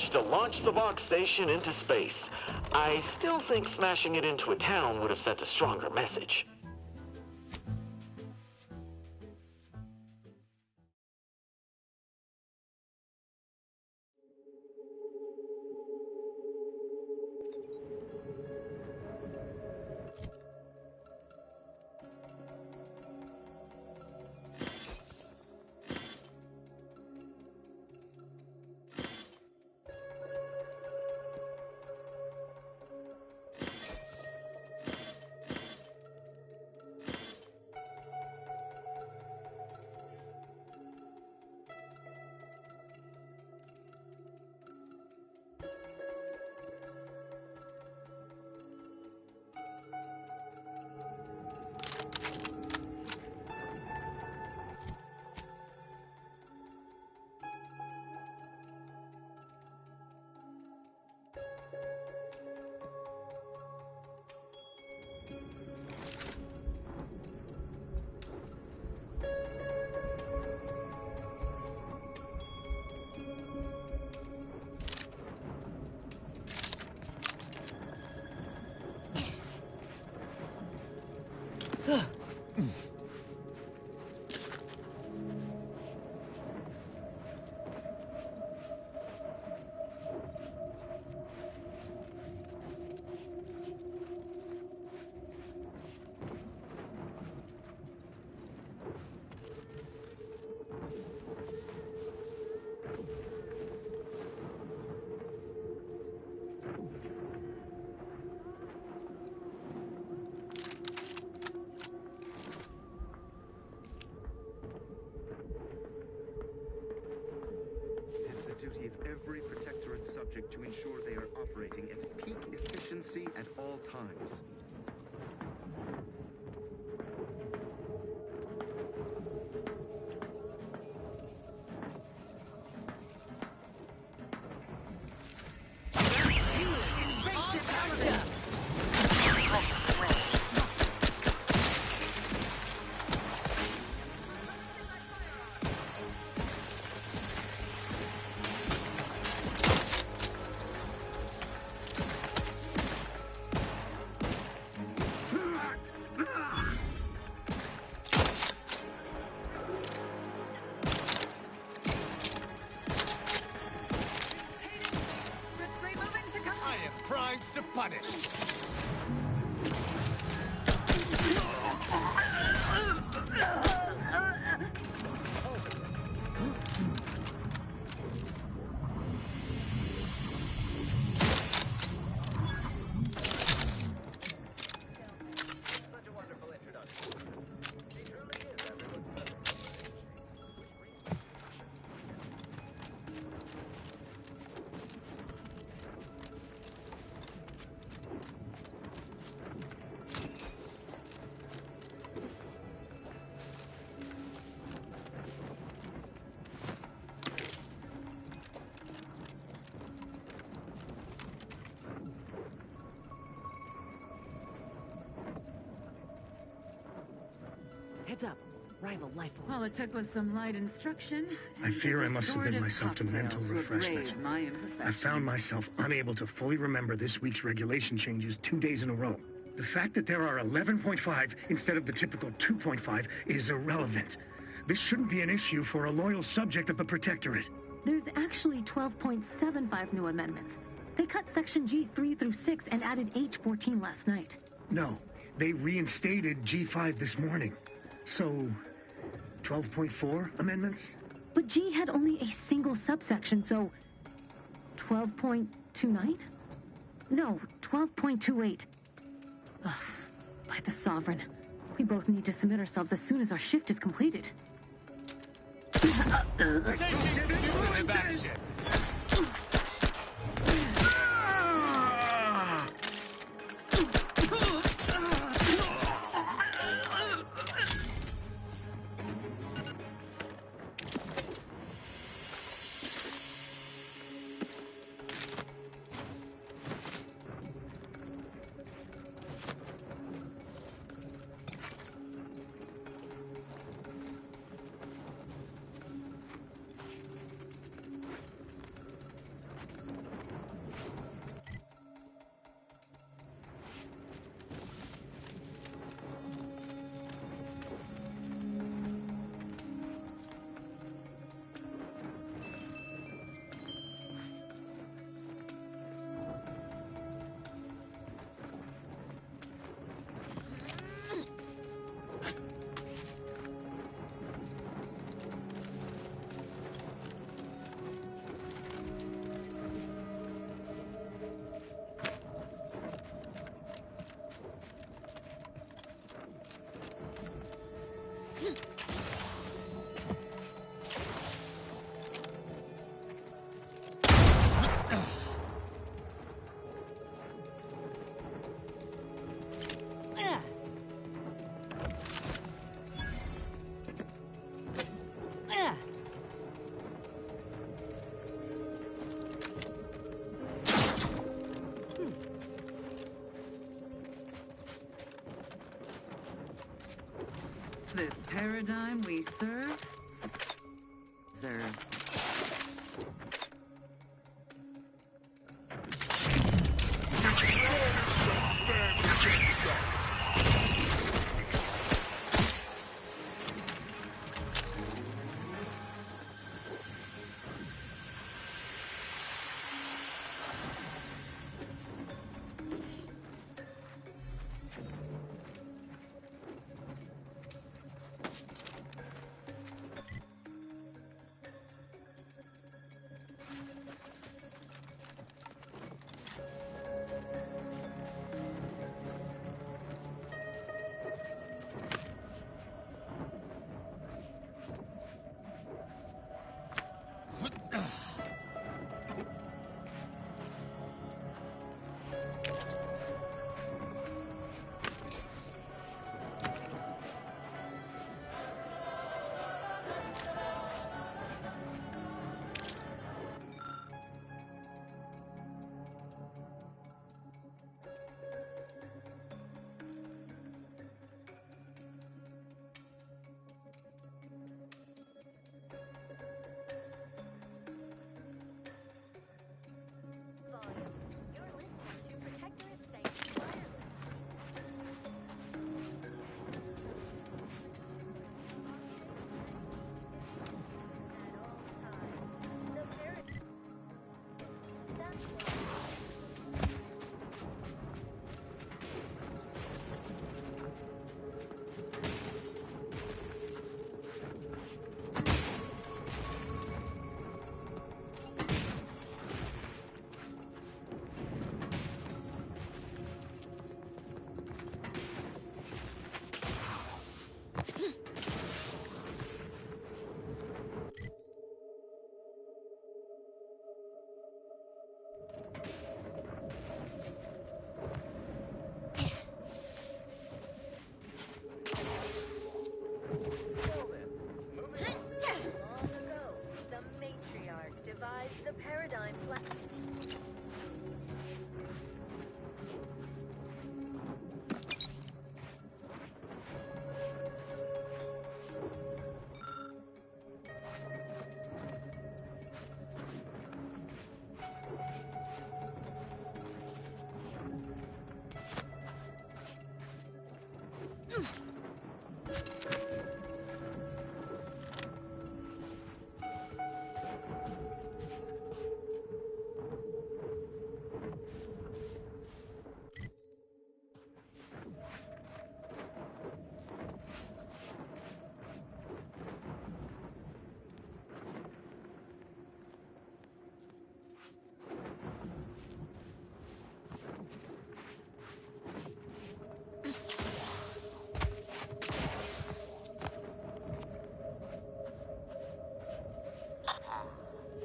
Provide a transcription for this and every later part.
managed to launch the Vox station into space. I still think smashing it into a town would have sent a stronger message. Duty of every Protectorate subject to ensure they are operating at peak efficiency at all times. Heads up. Rival life forms. All it took was some light instruction. I fear I must submit myself to mental refreshment. I found myself unable to fully remember this week's regulation changes 2 days in a row. The fact that there are 11.5 instead of the typical 2.5 is irrelevant. This shouldn't be an issue for a loyal subject of the Protectorate. There's actually 12.75 new amendments. They cut Section G3 through 6 and added H14 last night. No, they reinstated G5 this morning. So, 12.4 amendments? But G had only a single subsection, so 12.29? No, 12.28. By the Sovereign. We both need to submit ourselves as soon as our shift is completed. Taking action. This paradigm we serve.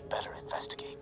Better investigate.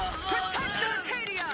Protect Arcadia!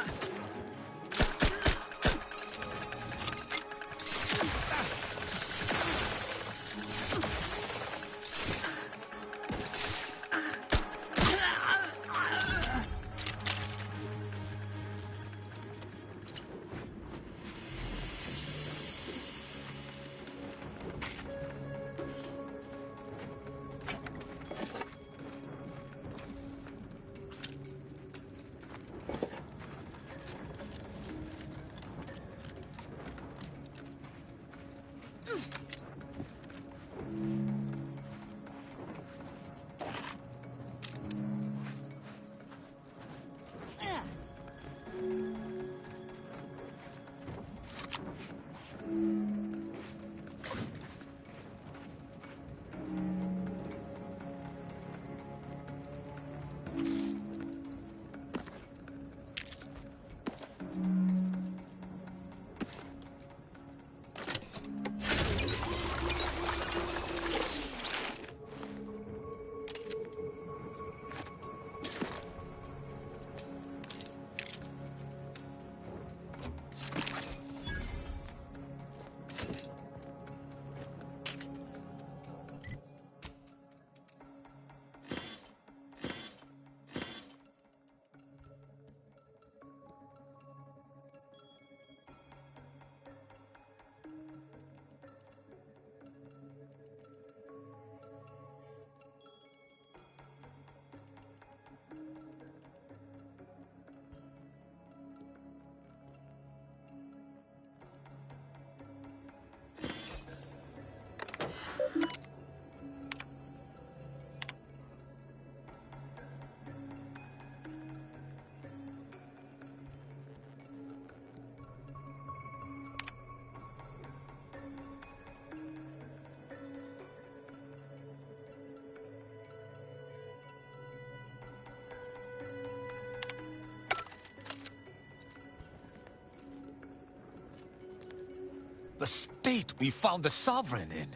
The state we found the Sovereign in.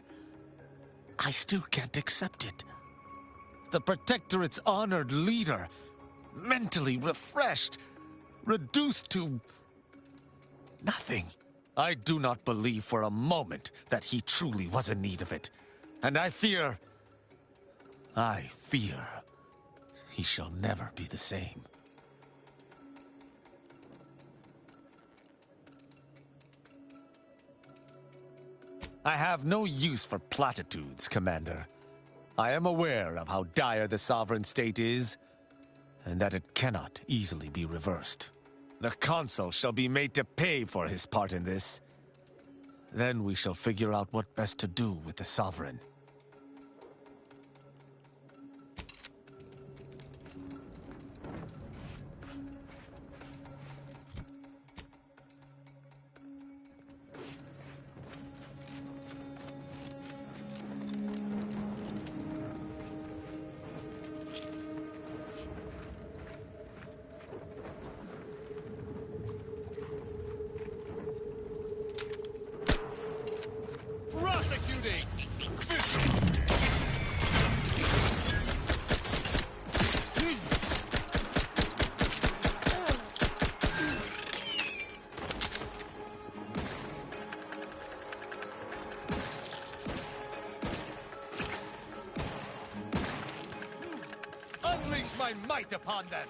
I still can't accept it. The Protectorate's honored leader, mentally refreshed, reduced to nothing. I do not believe for a moment that he truly was in need of it. And I fear he shall never be the same. I have no use for platitudes, Commander. I am aware of how dire the Sovereign state is, and that it cannot easily be reversed. The Consul shall be made to pay for his part in this. Then we shall figure out what best to do with the Sovereign. Prosecuting! Unleash my might upon them!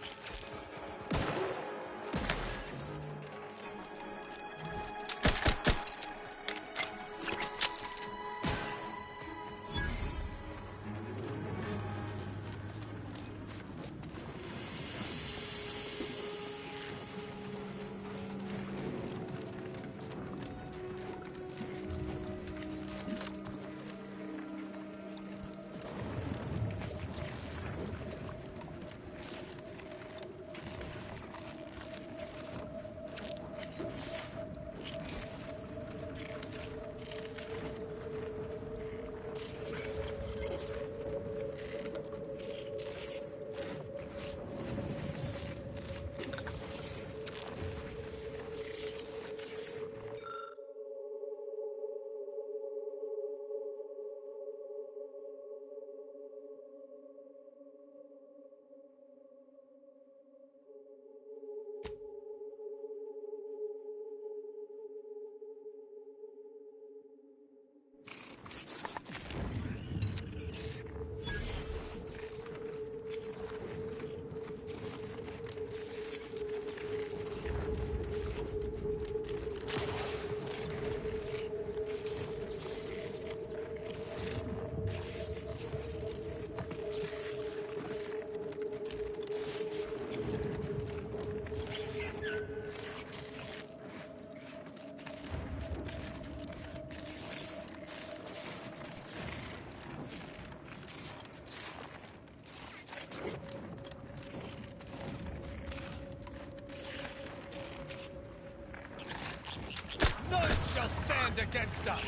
shall stand against us.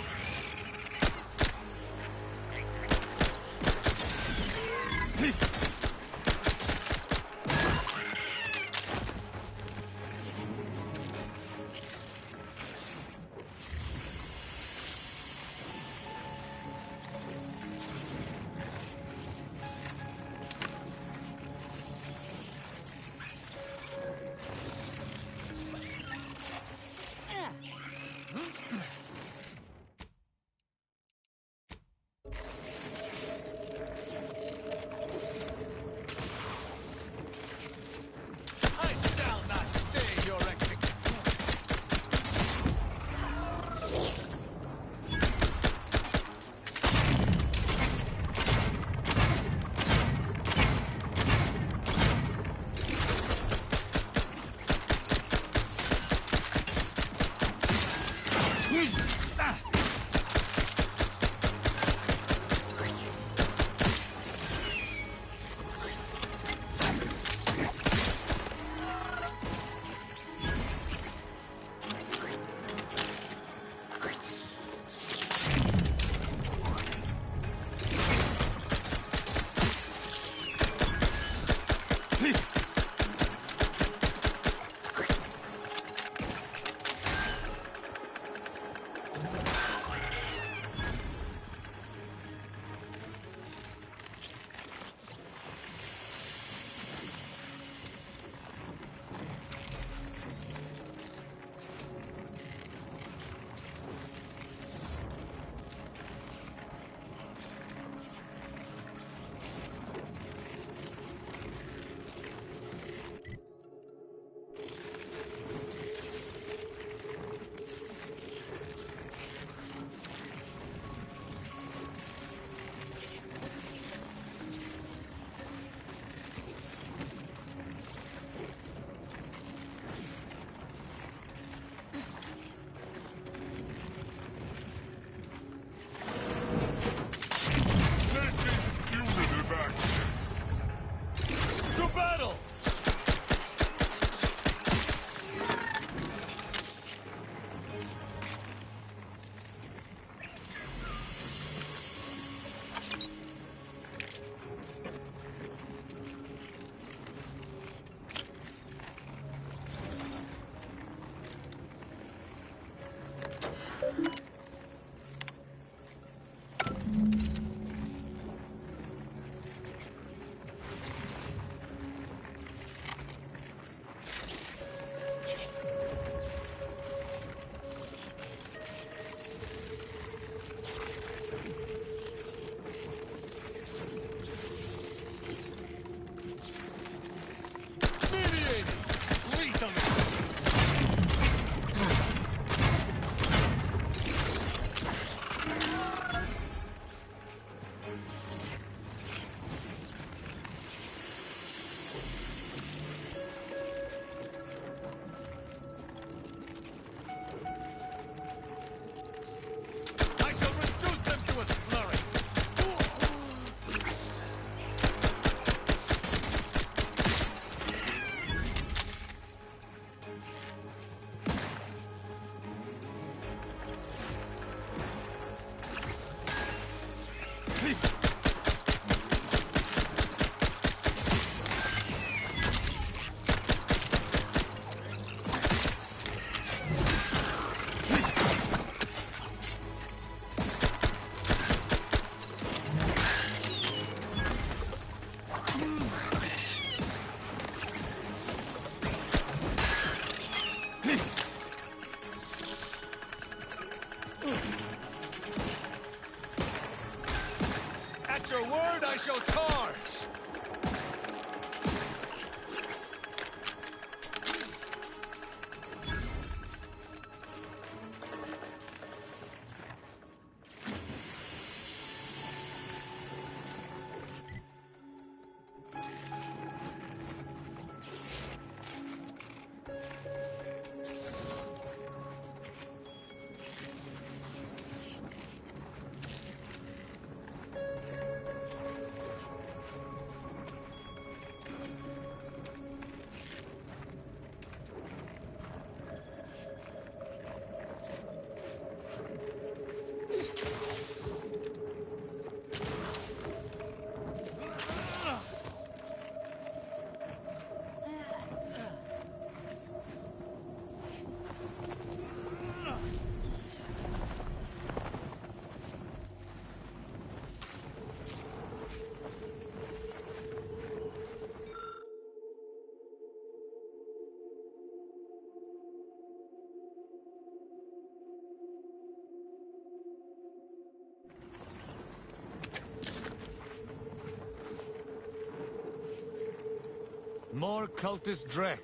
More cultist dreck.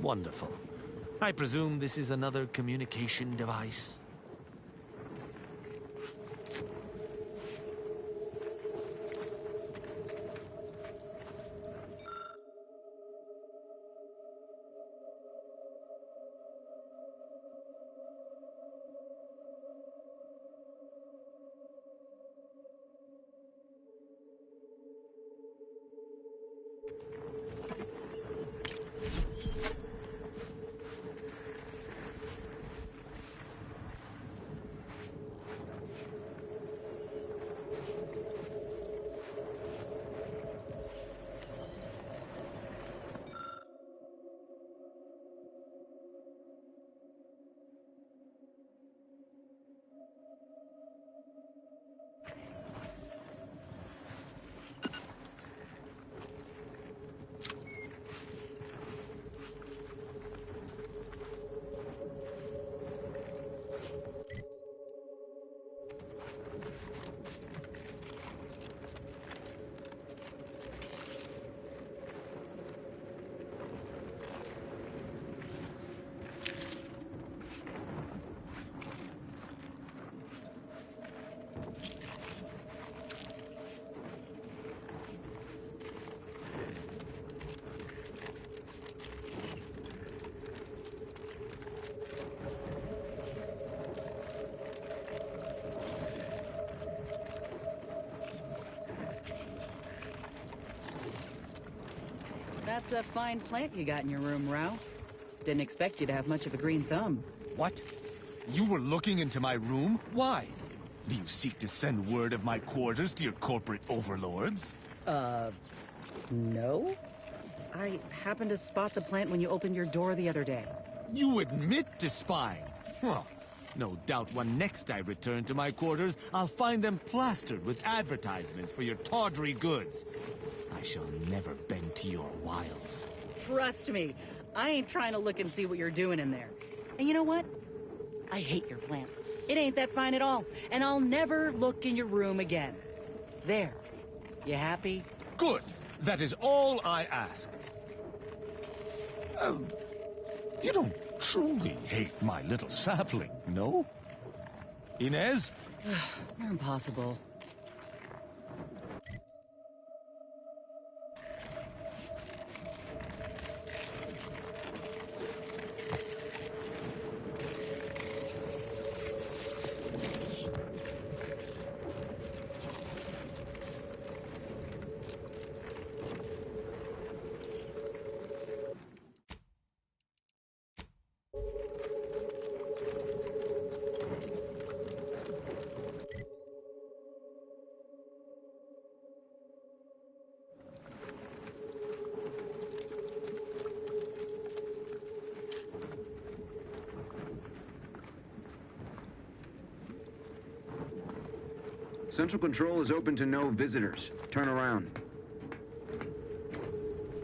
Wonderful. I presume this is another communication device? That's a fine plant you got in your room, Rao. Didn't expect you to have much of a green thumb. What? You were looking into my room? Why? Do you seek to send word of my quarters to your corporate overlords? No? I happened to spot the plant when you opened your door the other day. You admit to spying? Well, no doubt when next I return to my quarters, I'll find them plastered with advertisements for your tawdry goods. I shall never bend to your wiles. Trust me, I ain't trying to look and see what you're doing in there. And you know what? I hate your plant. It ain't that fine at all, and I'll never look in your room again. There. You happy? Good. That is all I ask. You don't truly hate my little sapling, no? Inez? You're impossible. Central Control is open to no visitors. Turn around.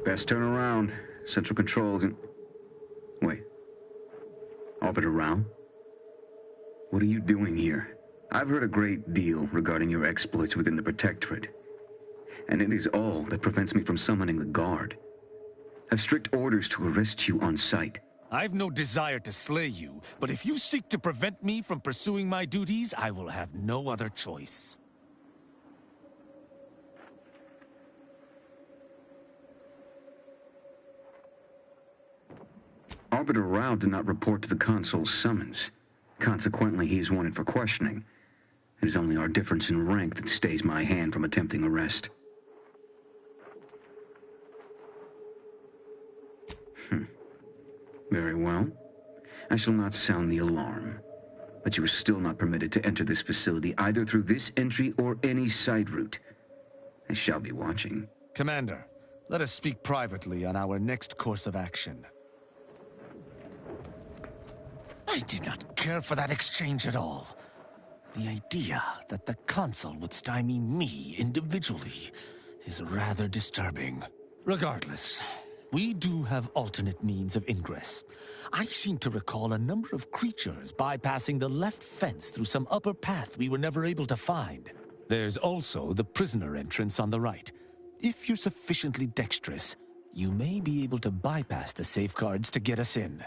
Best turn around. Central Control isn't... Wait. Arbiter Rao? What are you doing here? I've heard a great deal regarding your exploits within the Protectorate. And it is all that prevents me from summoning the Guard. I've strict orders to arrest you on sight. I've no desire to slay you, but if you seek to prevent me from pursuing my duties, I will have no other choice. Arbiter Rao did not report to the Consul's summons. Consequently, he is wanted for questioning. It is only our difference in rank that stays my hand from attempting arrest. Very well. I shall not sound the alarm. But you are still not permitted to enter this facility either through this entry or any side route. I shall be watching. Commander, let us speak privately on our next course of action. I did not care for that exchange at all. The idea that the Consul would stymie me individually is rather disturbing. Regardless, we do have alternate means of ingress. I seem to recall a number of creatures bypassing the left fence through some upper path we were never able to find. There's also the prisoner entrance on the right. If you're sufficiently dexterous, you may be able to bypass the safeguards to get us in.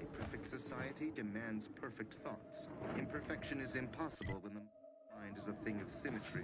A perfect society demands perfect thoughts. Imperfection is impossible when the mind is a thing of symmetry.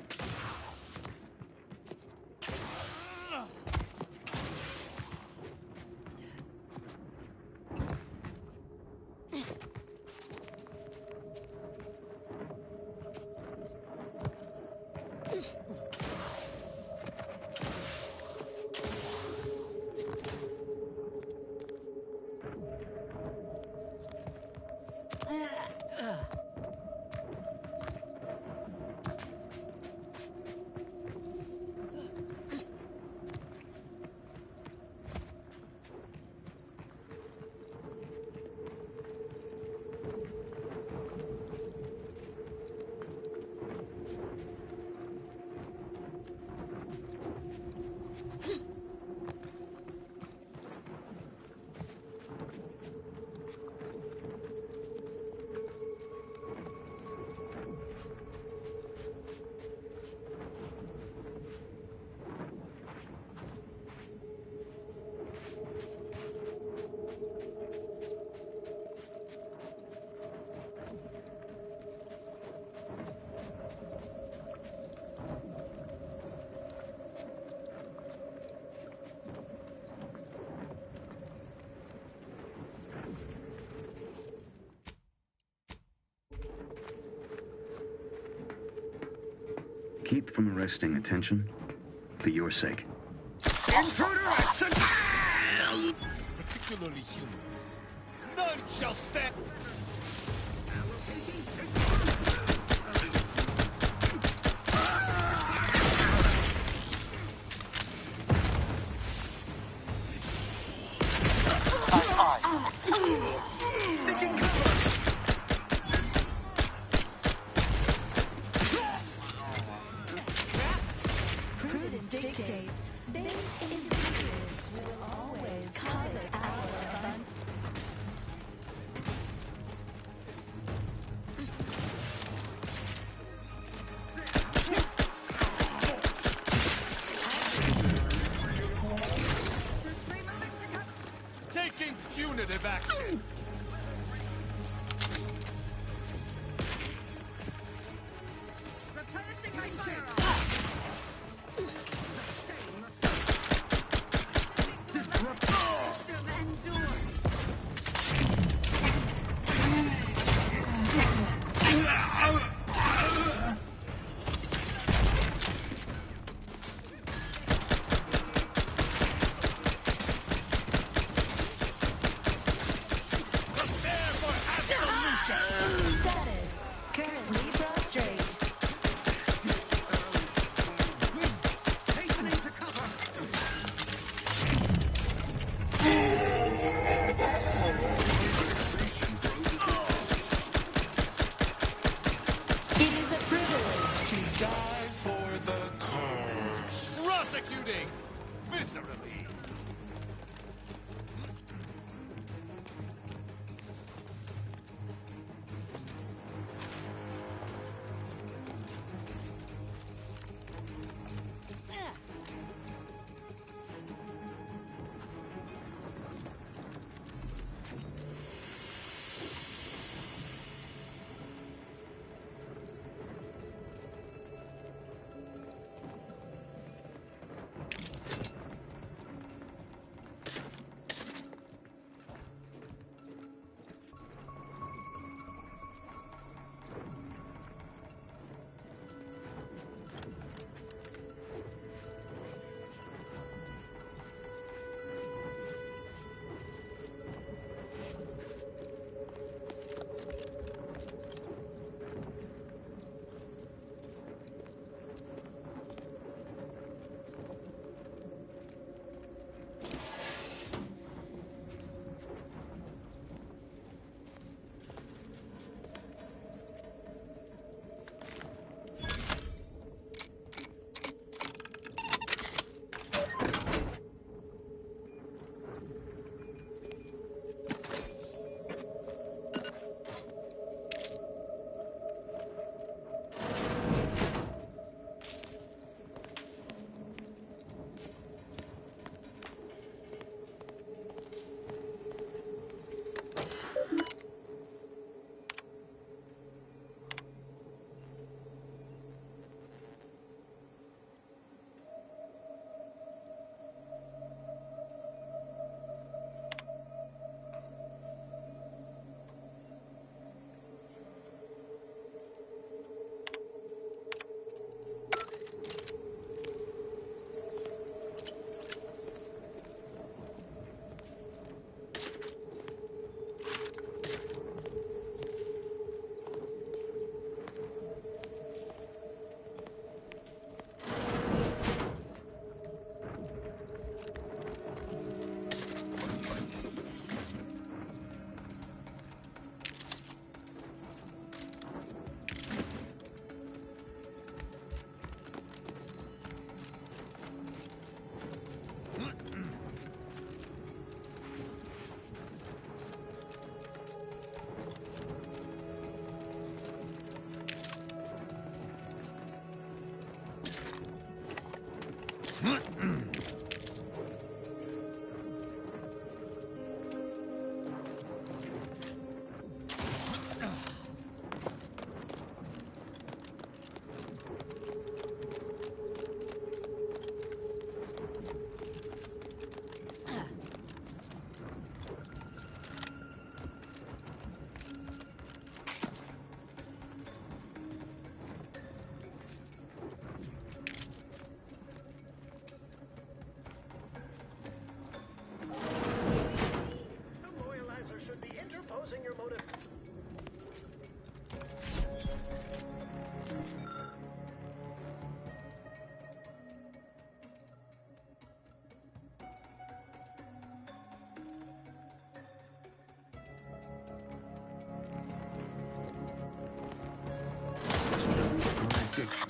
Keep from arresting attention for your sake. Intruder at Particularly humans. None shall stand. Prudence dictates this individualist will always covet our fun. Taking punitive action. Replenishing my firearm. Status currently prostrate. hastening to cover. It is a privilege to Die for the cause. Prosecuting viscerally.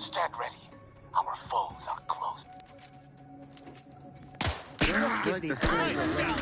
Stand ready. Our foes are close. Let's give these guys a rest.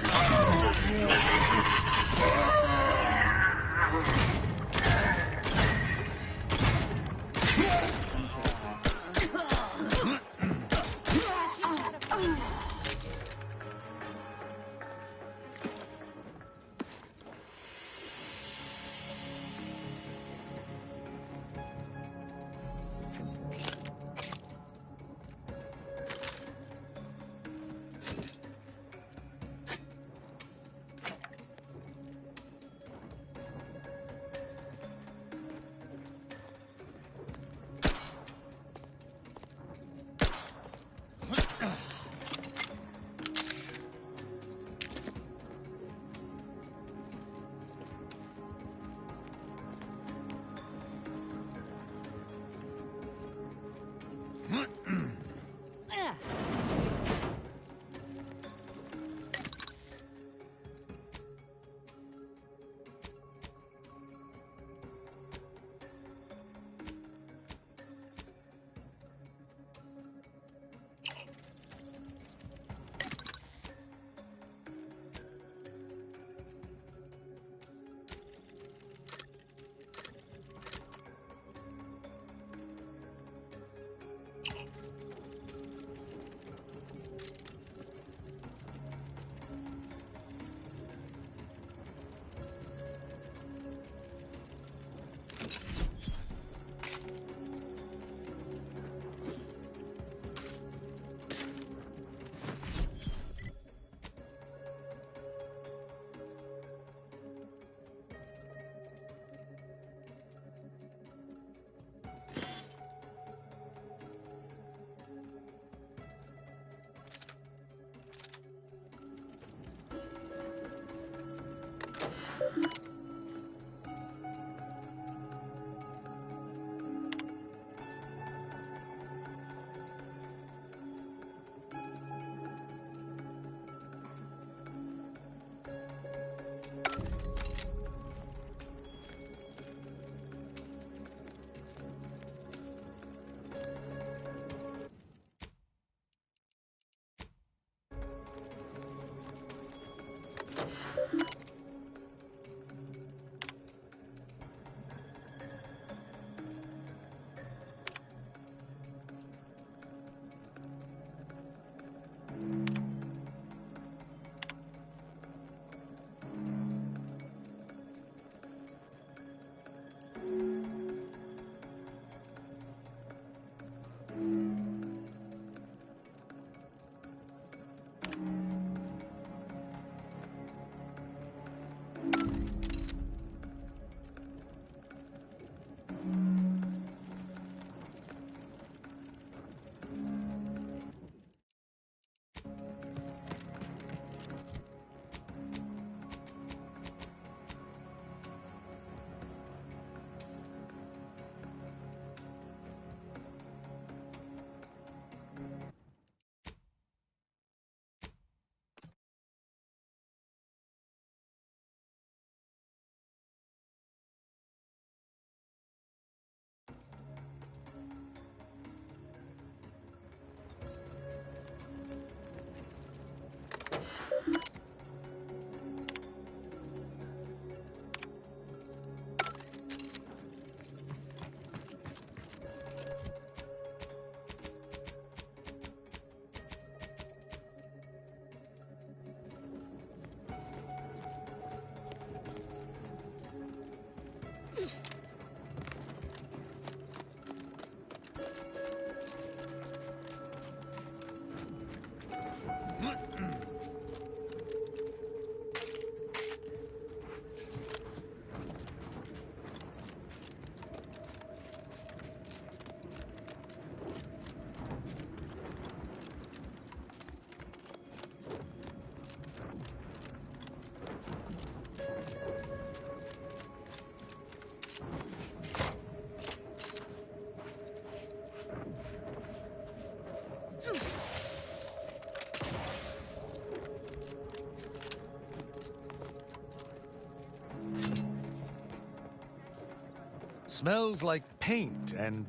Smells like paint and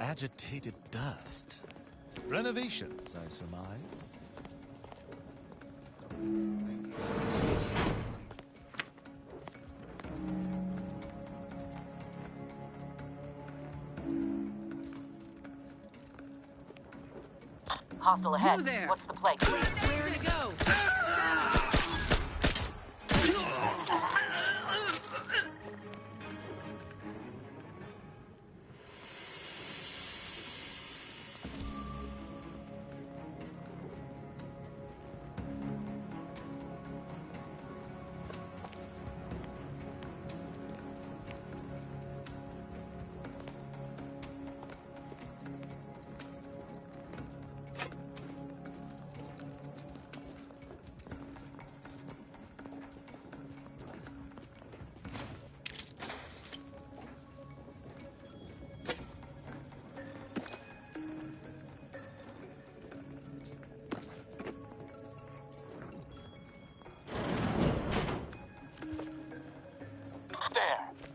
agitated dust. Renovations, I surmise. Hostile ahead. You there. What's the play? Where to go?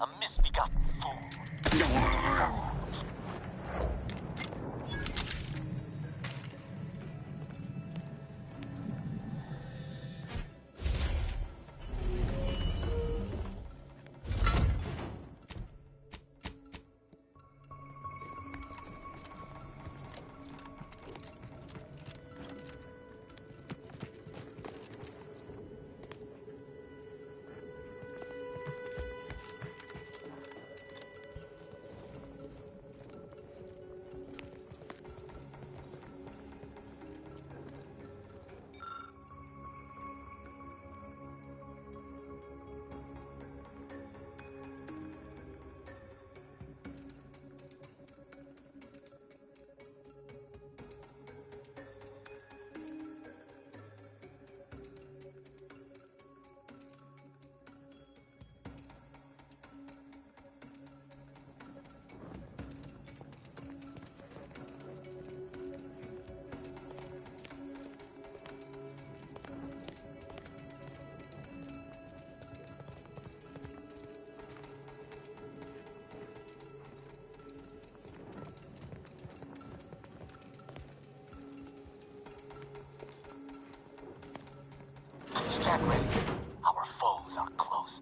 A misbegotten fool. Get ready. Our foes are close.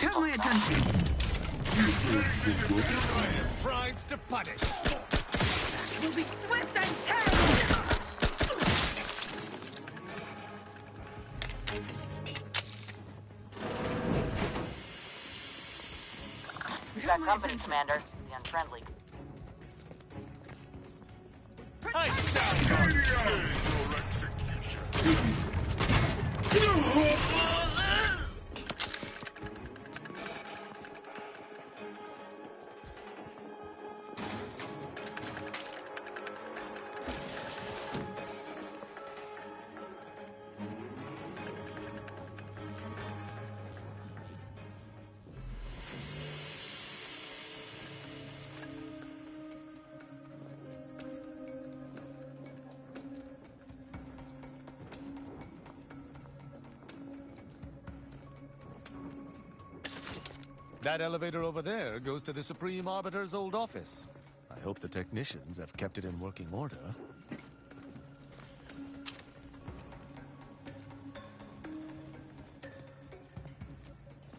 Got my attention. I am primed to punish. Will be swift and terrible. We got company, Commander. The unfriendly. I shall not stay your execution. That elevator over there goes to the Supreme Arbiter's old office. I hope the technicians have kept it in working order.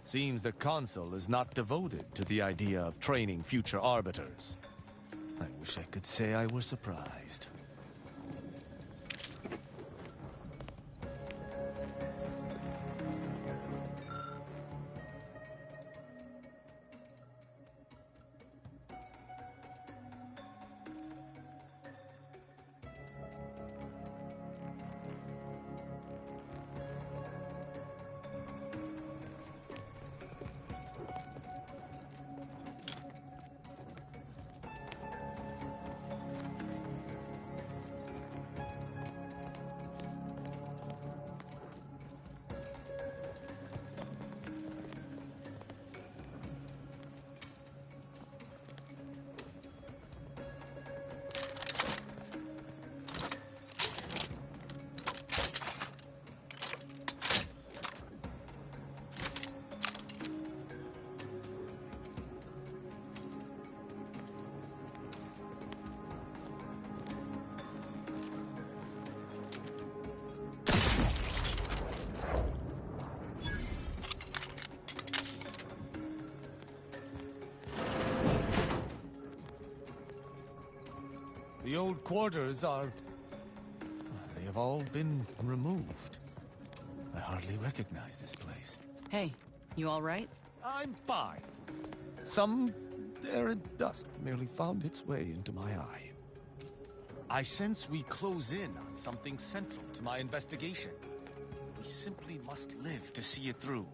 Seems the Consul is not devoted to the idea of training future Arbiters. I wish I could say I were surprised. The old quarters are... they have all been removed. I hardly recognize this place. Hey, you all right? I'm fine. Some errant dust merely found its way into my eye. I sense we close in on something central to my investigation. We simply must live to see it through.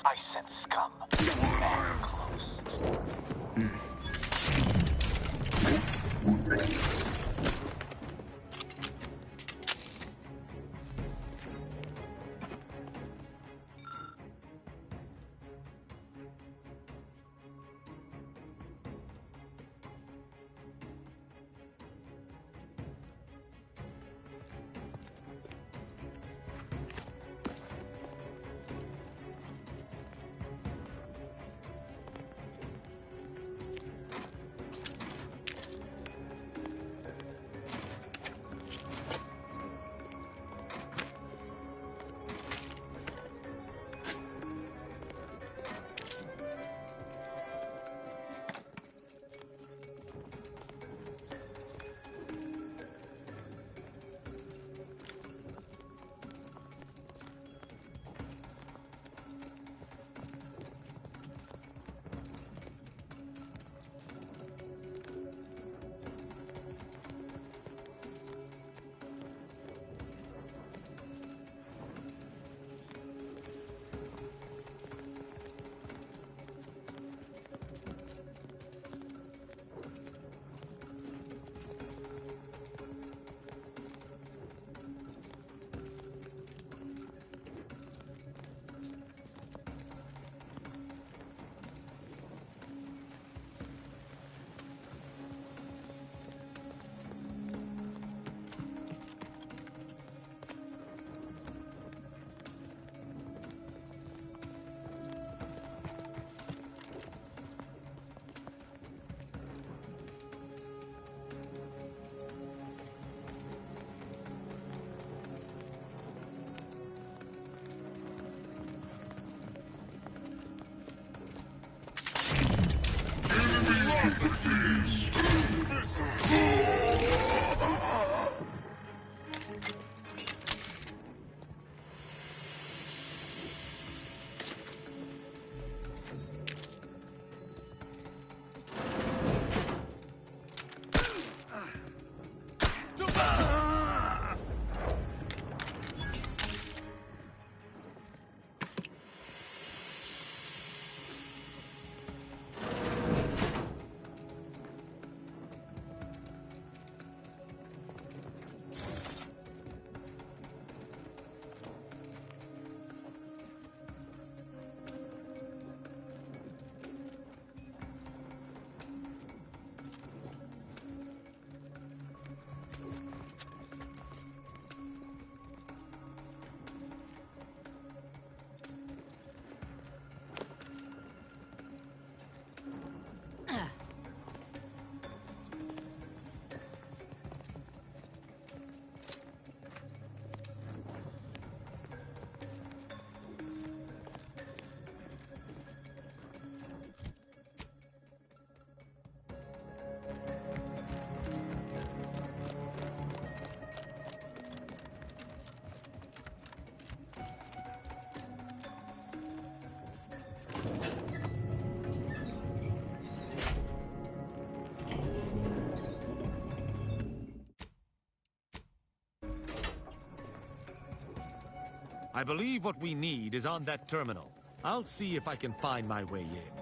I sense scum. Man close. I believe what we need is on that terminal. I'll see if I can find my way in.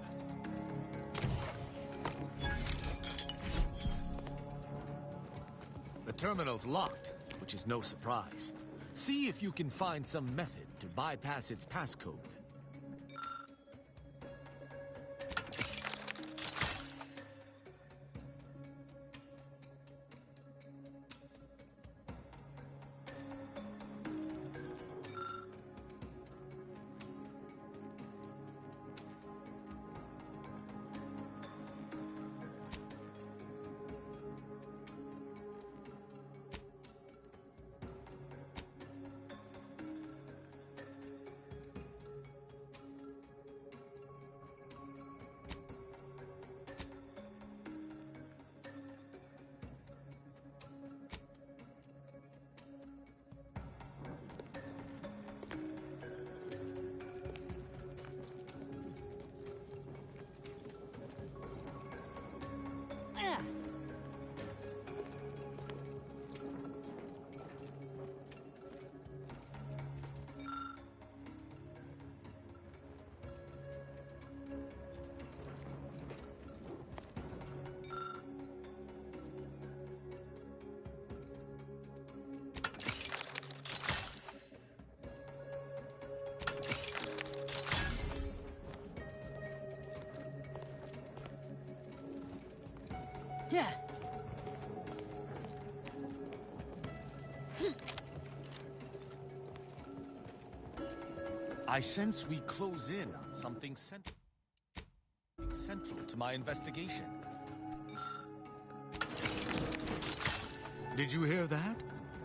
The terminal's locked, which is no surprise. See if you can find some method to bypass its passcode. Yeah. I sense we close in on something central to my investigation. Did you hear that?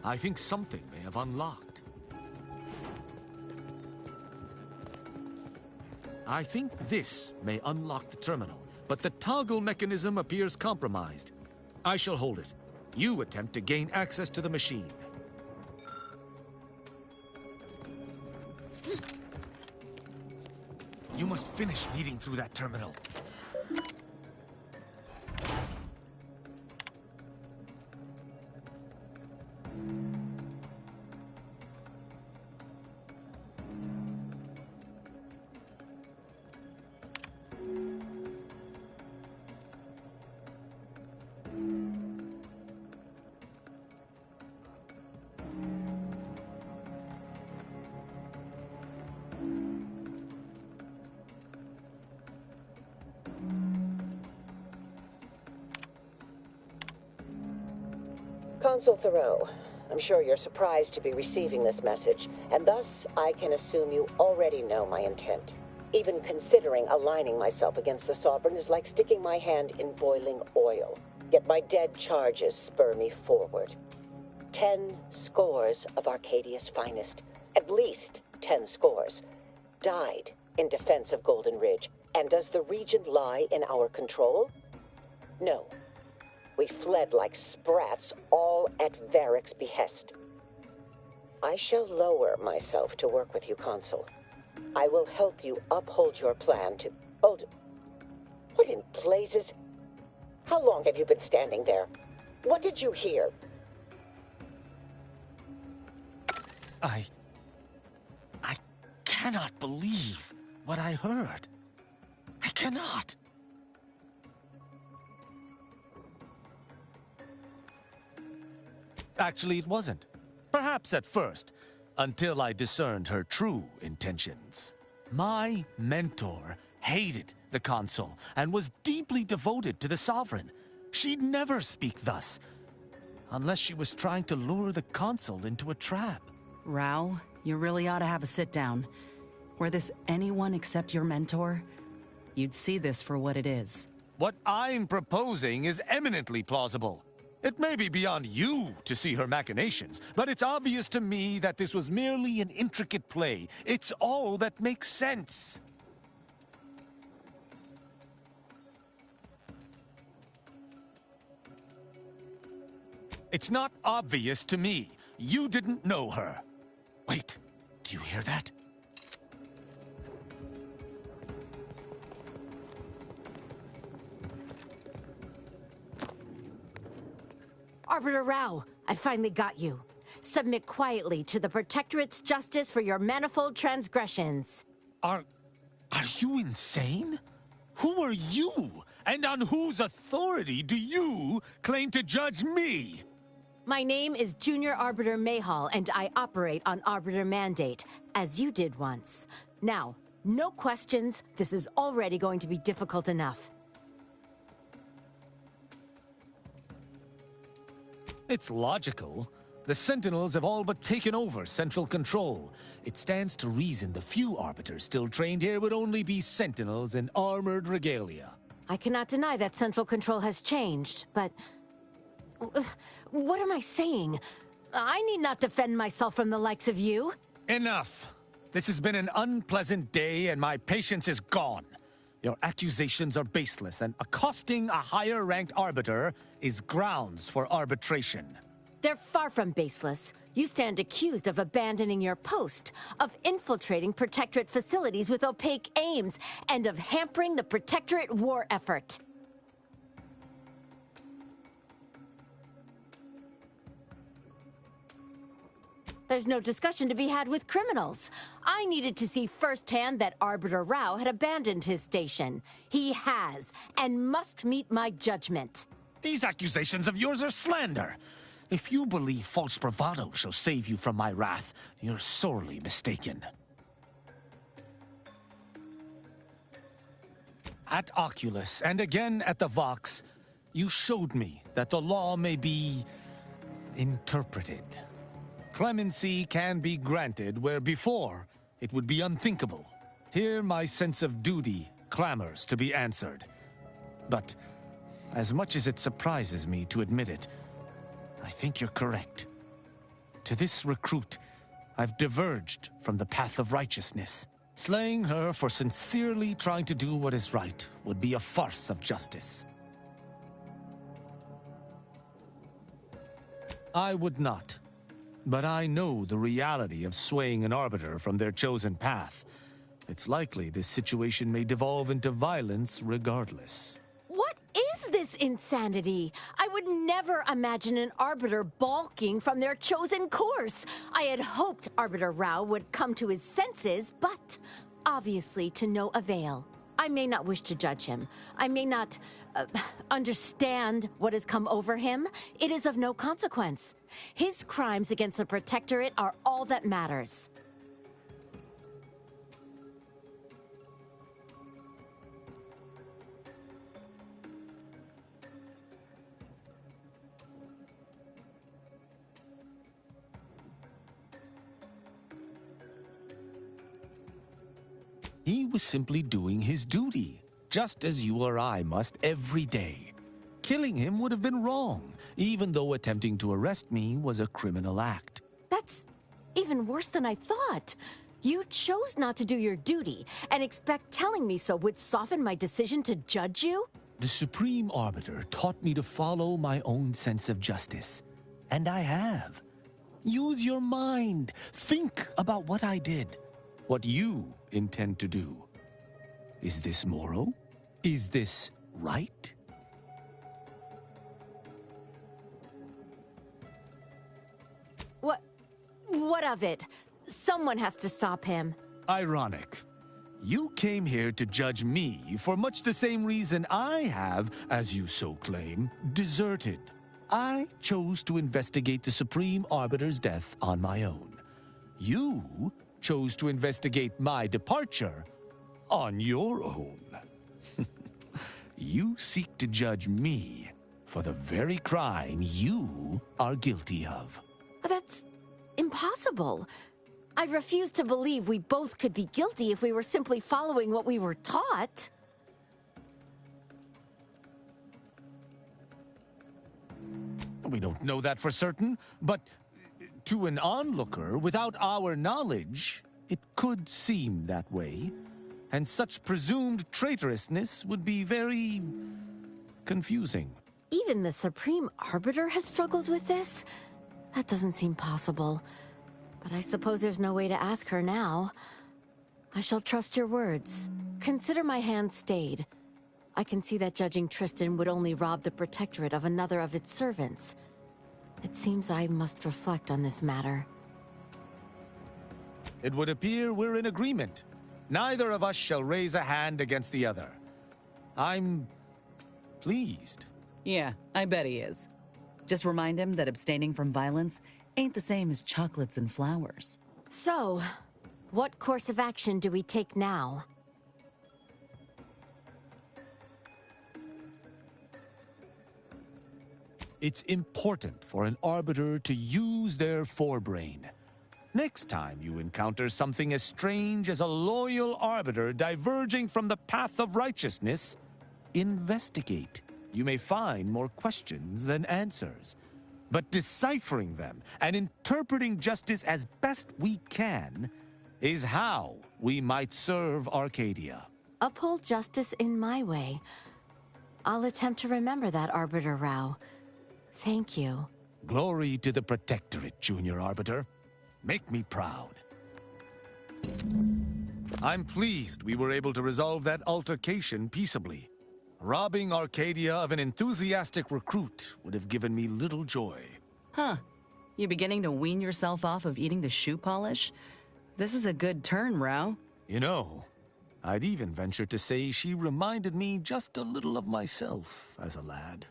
I think something may have unlocked. I think this may unlock the terminal, but the toggle mechanism appears compromised. I shall hold it. You attempt to gain access to the machine. You must finish reading through that terminal. Consul Thoreau, I'm sure you're surprised to be receiving this message, and thus I can assume you already know my intent. Even considering aligning myself against the Sovereign is like sticking my hand in boiling oil. Yet my dead charges spur me forward. 10 scores of Arcadia's finest, at least 10 scores, died in defense of Golden Ridge. And does the region lie in our control? No. We fled like sprats, all at Varric's behest. I shall lower myself to work with you, Consul. I will help you uphold your plan to... Hold... What in blazes? How long have you been standing there? What did you hear? I cannot believe what I heard. I cannot. Actually, it wasn't. Perhaps at first, until I discerned her true intentions. My mentor hated the Consul and was deeply devoted to the Sovereign. She'd never speak thus, unless she was trying to lure the Consul into a trap. Rao, you really ought to have a sit-down. Were this anyone except your mentor, you'd see this for what it is. What I'm proposing is eminently plausible. It may be beyond you to see her machinations, but it's obvious to me that this was merely an intricate play. It's all that makes sense. It's not obvious to me. You didn't know her. Wait, do you hear that? Arbiter Rao, I finally got you. submit quietly to the Protectorate's justice for your manifold transgressions. Are you insane? Who are you? And on whose authority do you claim to judge me? My name is Junior Arbiter Mayhall, and I operate on Arbiter Mandate, as you did once. Now, no questions. This is already going to be difficult enough. It's logical. The Sentinels have all but taken over central control. It stands to reason the few Arbiters still trained here would only be Sentinels in armored regalia. I cannot deny that central control has changed, but... what am I saying? I need not defend myself from the likes of you. Enough! This has been an unpleasant day, and my patience is gone. Your accusations are baseless, and accosting a higher-ranked Arbiter is grounds for arbitration. They're far from baseless. You stand accused of abandoning your post, of infiltrating Protectorate facilities with opaque aims, and of hampering the Protectorate war effort. There's no discussion to be had with criminals. I needed to see firsthand that Arbiter Rao had abandoned his station. He has, and must meet my judgment. These accusations of yours are slander. If you believe false bravado shall save you from my wrath, you're sorely mistaken. At Oculus, and again at the Vox, you showed me that the law may be interpreted. Clemency can be granted where before it would be unthinkable. Here my sense of duty clamors to be answered. But as much as it surprises me to admit it, I think you're correct. To this recruit, I've diverged from the path of righteousness. Slaying her for sincerely trying to do what is right would be a farce of justice. I would not. But I know the reality of swaying an Arbiter from their chosen path. It's likely this situation may devolve into violence regardless. What is this insanity? I would never imagine an Arbiter balking from their chosen course. I had hoped Arbiter Rao would come to his senses, but obviously to no avail. I may not wish to judge him. I may not understand what has come over him. It is of no consequence. His crimes against the Protectorate are all that matters. He was simply doing his duty, just as you or I must every day. Killing him would have been wrong, even though attempting to arrest me was a criminal act. That's even worse than I thought. You chose not to do your duty, and expect telling me so would soften my decision to judge you? The Supreme Arbiter taught me to follow my own sense of justice, and I have. Use your mind. Think about what I did, what you intend to do. Is this moral? Is this right? What of it? Someone has to stop him. Ironic. You came here to judge me for much the same reason I have, as you so claim, deserted. I chose to investigate the Supreme Arbiter's death on my own. You chose to investigate my departure on your own. You seek to judge me for the very crime you are guilty of. That's impossible. I refuse to believe we both could be guilty if we were simply following what we were taught. We don't know that for certain, but to an onlooker without our knowledge, it could seem that way. And such presumed traitorousness would be very confusing. Even the Supreme Arbiter has struggled with this? That doesn't seem possible. But I suppose there's no way to ask her now. I shall trust your words. Consider my hand stayed. I can see that judging Tristan would only rob the Protectorate of another of its servants. It seems I must reflect on this matter. It would appear we're in agreement. Neither of us shall raise a hand against the other. I'm pleased. Yeah, I bet he is. Just remind him that abstaining from violence ain't the same as chocolates and flowers. So, what course of action do we take now? It's important for an arbiter to use their forebrain. Next time you encounter something as strange as a loyal arbiter diverging from the path of righteousness, investigate. You may find more questions than answers. But deciphering them and interpreting justice as best we can is how we might serve Arcadia. Uphold justice in my way. I'll attempt to remember that, Arbiter Rao. Thank you. Glory to the Protectorate, Junior Arbiter. Make me proud. I'm pleased we were able to resolve that altercation peaceably. Robbing Arcadia of an enthusiastic recruit would have given me little joy. Huh. You beginning to wean yourself off of eating the shoe polish? This is a good turn, Rao. You know, I'd even venture to say she reminded me just a little of myself as a lad.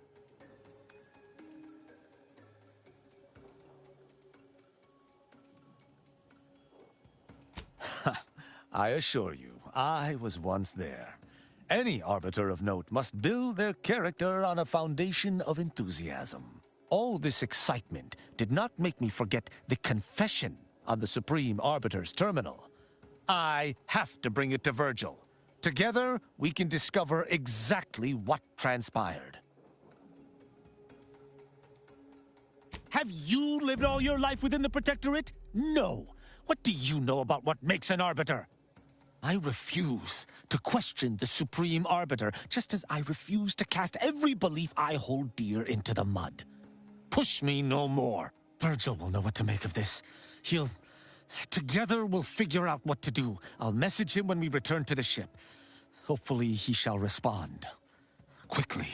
I assure you, I was once there. Any arbiter of note must build their character on a foundation of enthusiasm. All this excitement did not make me forget the confession on the Supreme Arbiter's terminal. I have to bring it to Virgil. Together, we can discover exactly what transpired. Have you lived all your life within the Protectorate? No. What do you know about what makes an arbiter? I refuse to question the Supreme Arbiter, just as I refuse to cast every belief I hold dear into the mud. Push me no more. Virgil will know what to make of this. Together we'll figure out what to do. I'll message him when we return to the ship. Hopefully he shall respond. Quickly.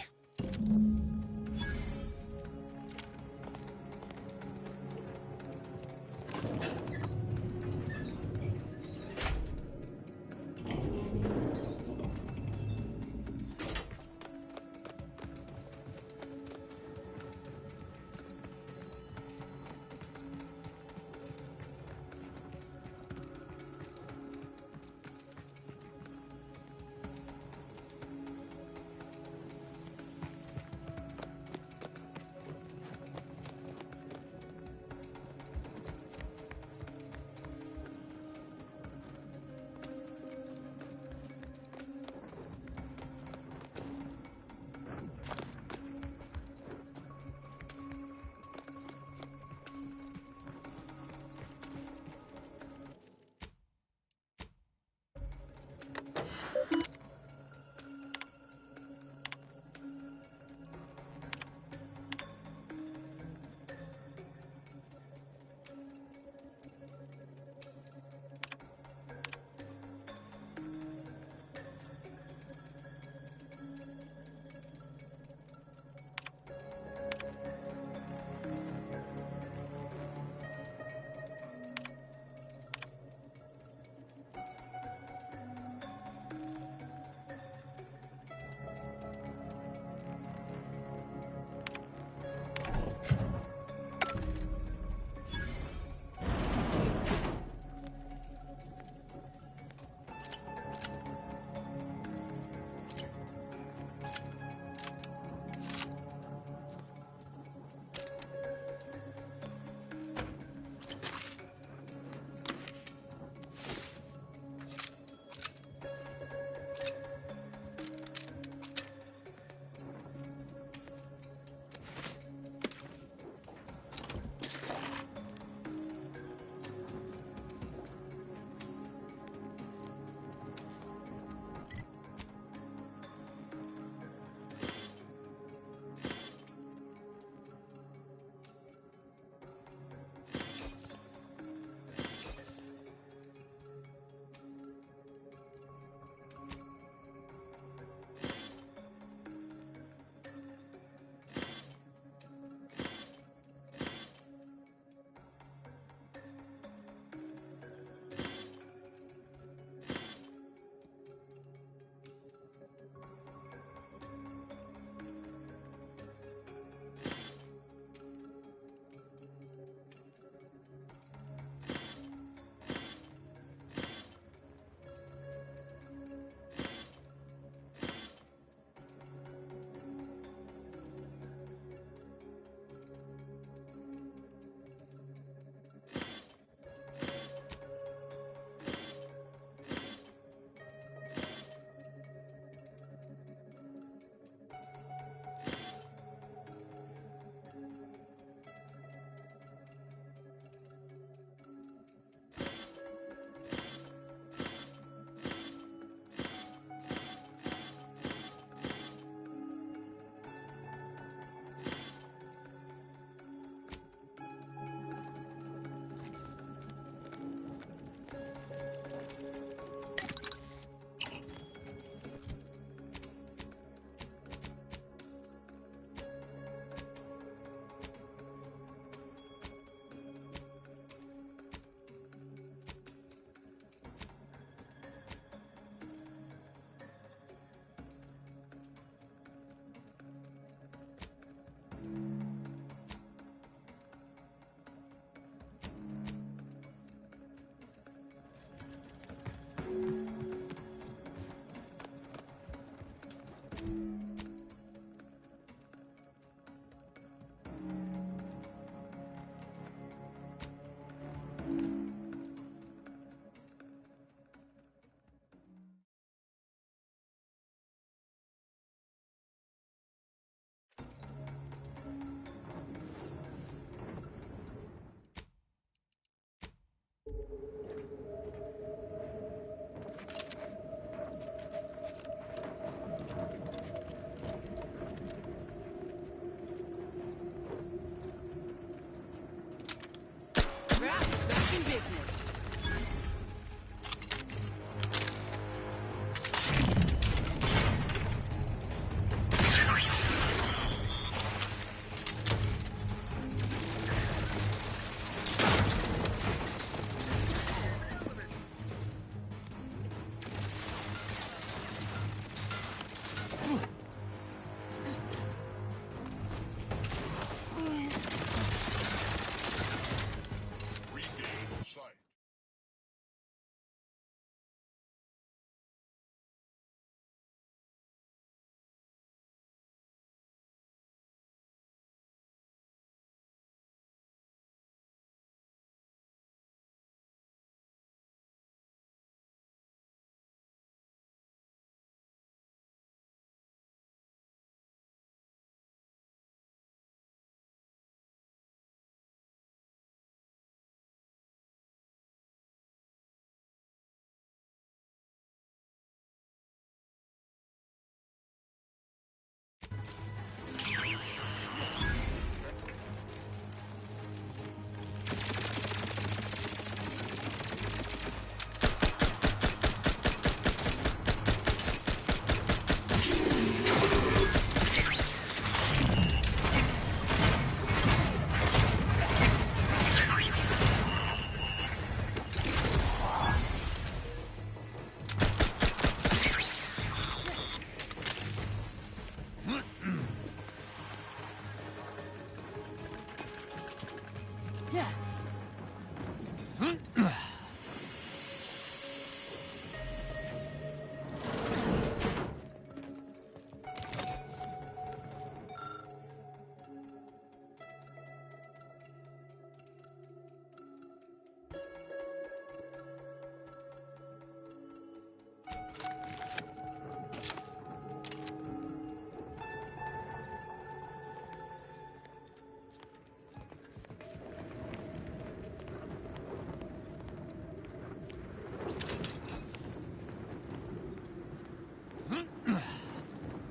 Yeah.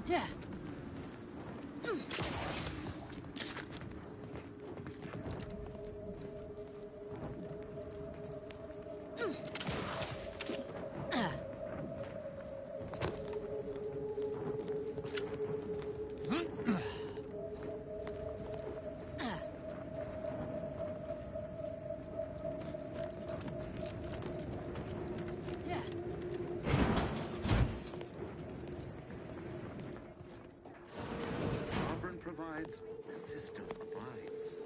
Yeah. Sovereign provides, the system abides.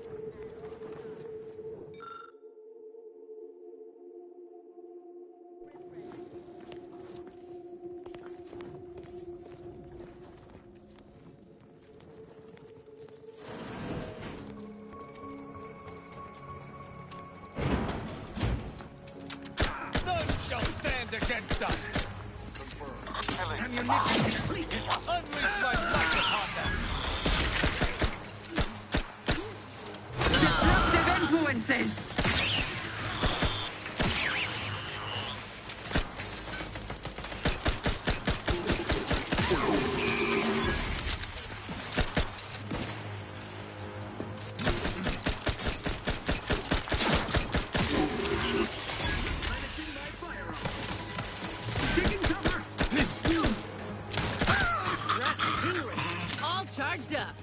None shall stand against us! Ammunition depleted. Unleash my wrath upon them! Disruptive influences. All charged up.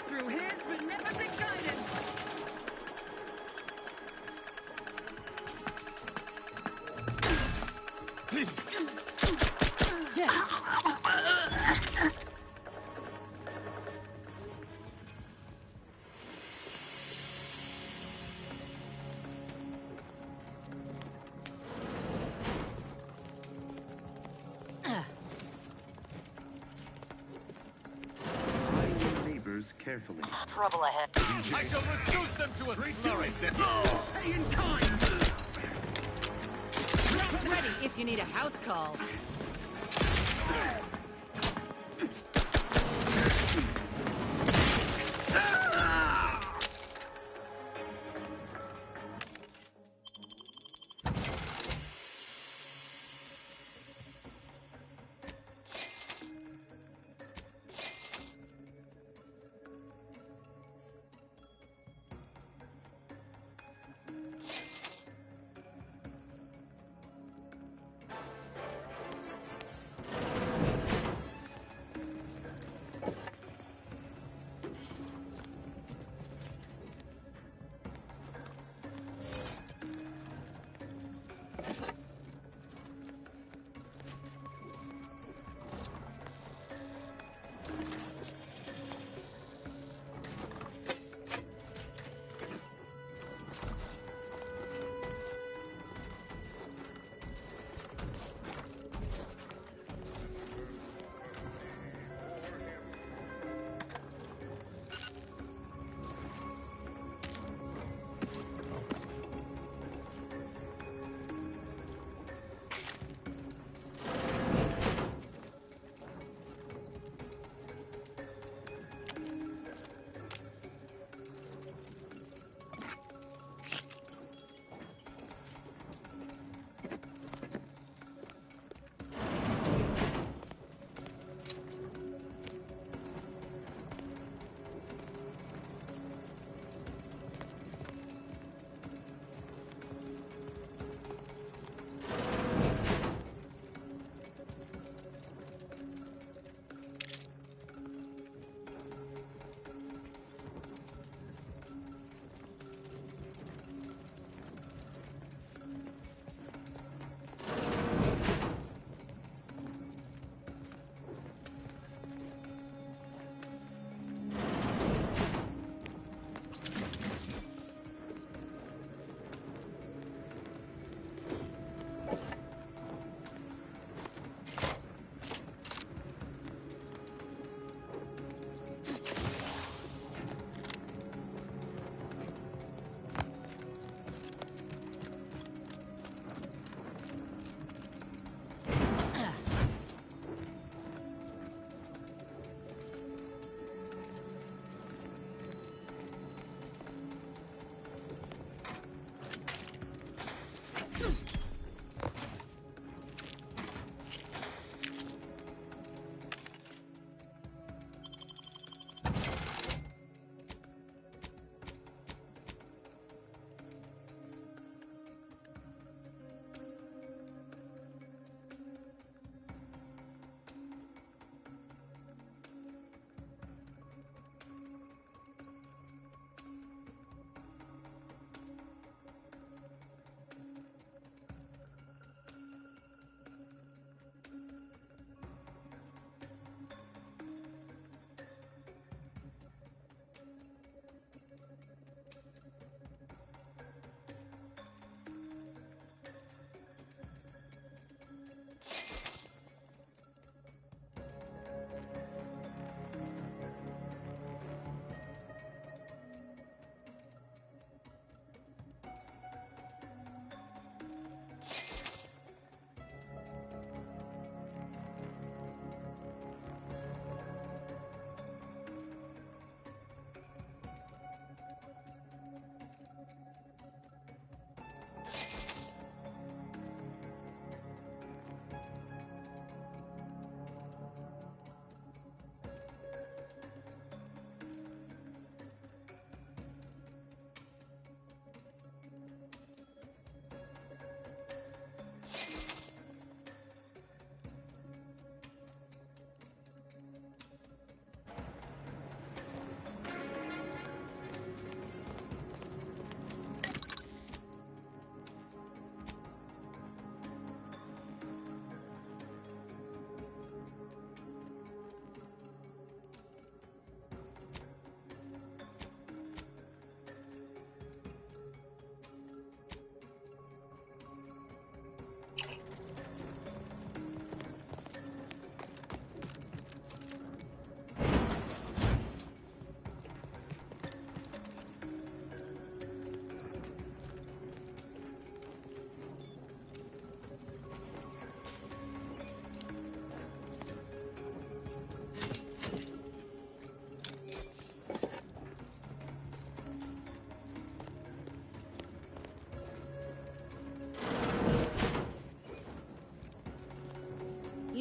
Through his beneficent guidance. Yeah. Eye your neighbors carefully. Trouble ahead. I shall reduce them to a slurry! Pay in kind. Drinks ready if you need a house call.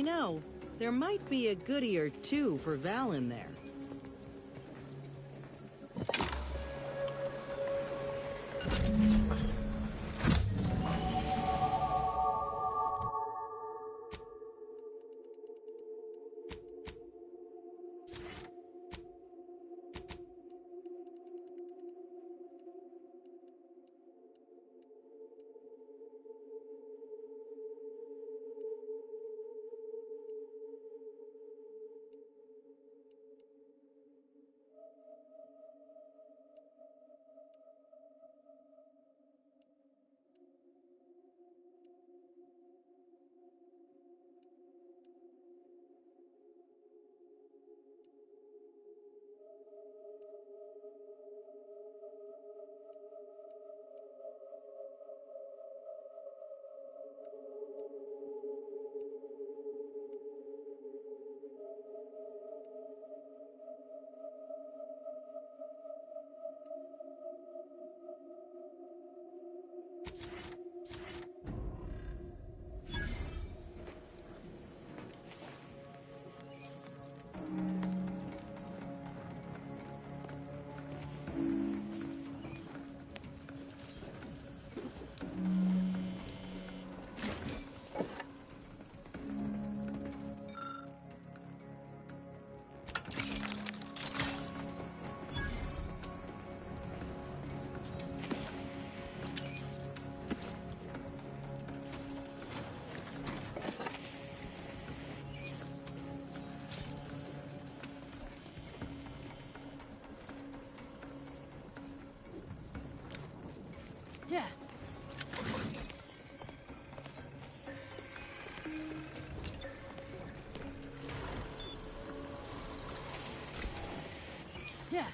You know, there might be a goodie or two for Val in there. Yeah. Yeah.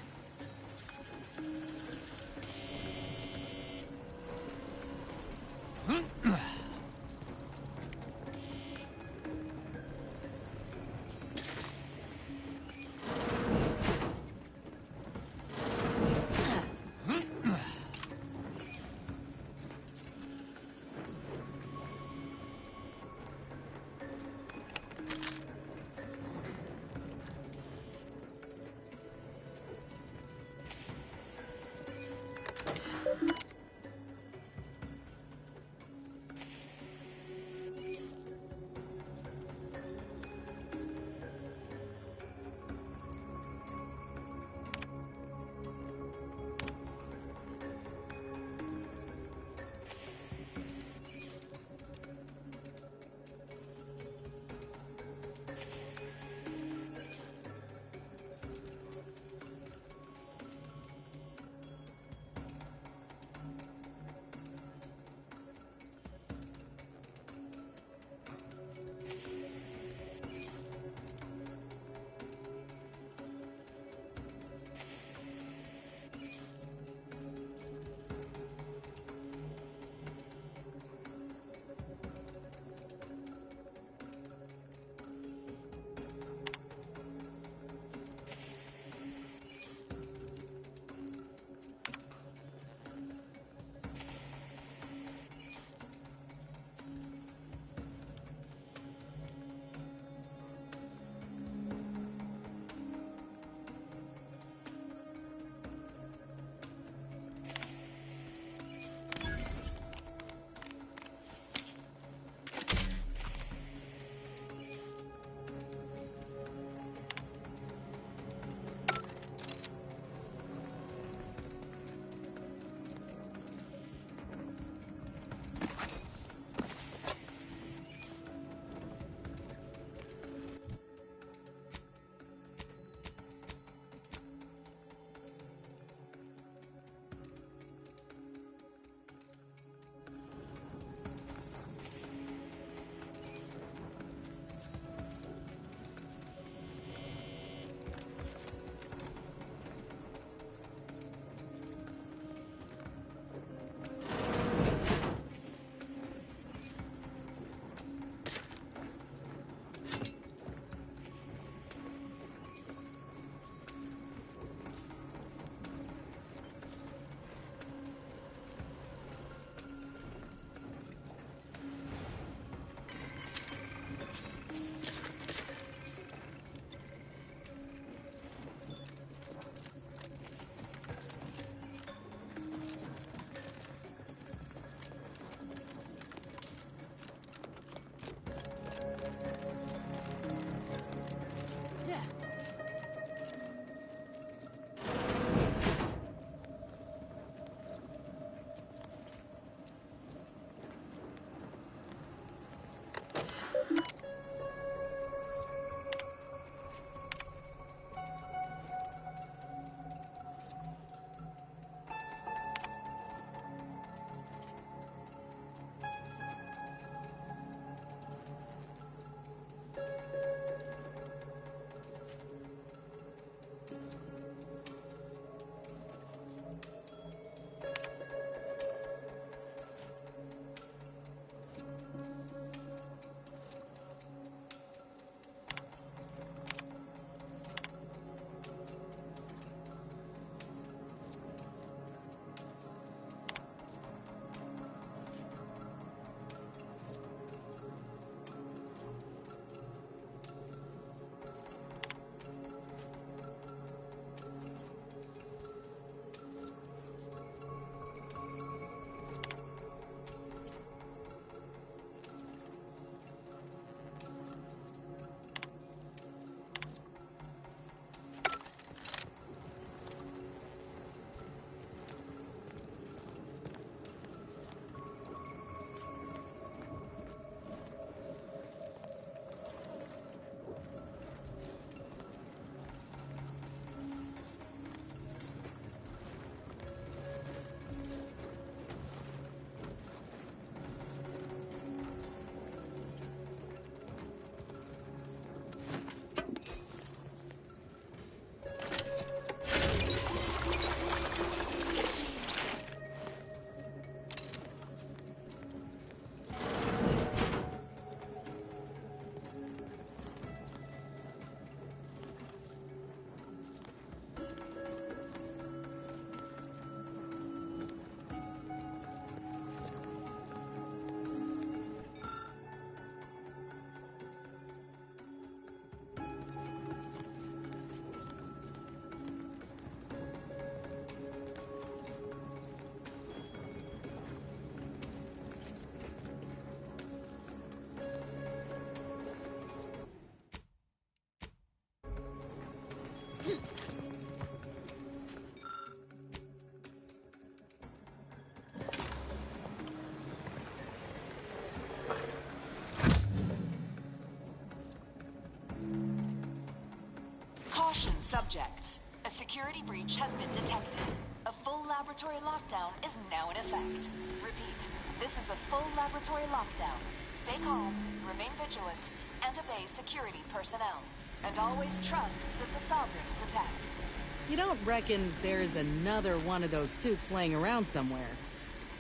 Subjects, a security breach has been detected. A full laboratory lockdown is now in effect. Repeat, this is a full laboratory lockdown. Stay calm, remain vigilant, and obey security personnel. And always trust that the Sovereign protects. You don't reckon there's another one of those suits laying around somewhere?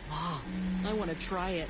Oh, I want to try it.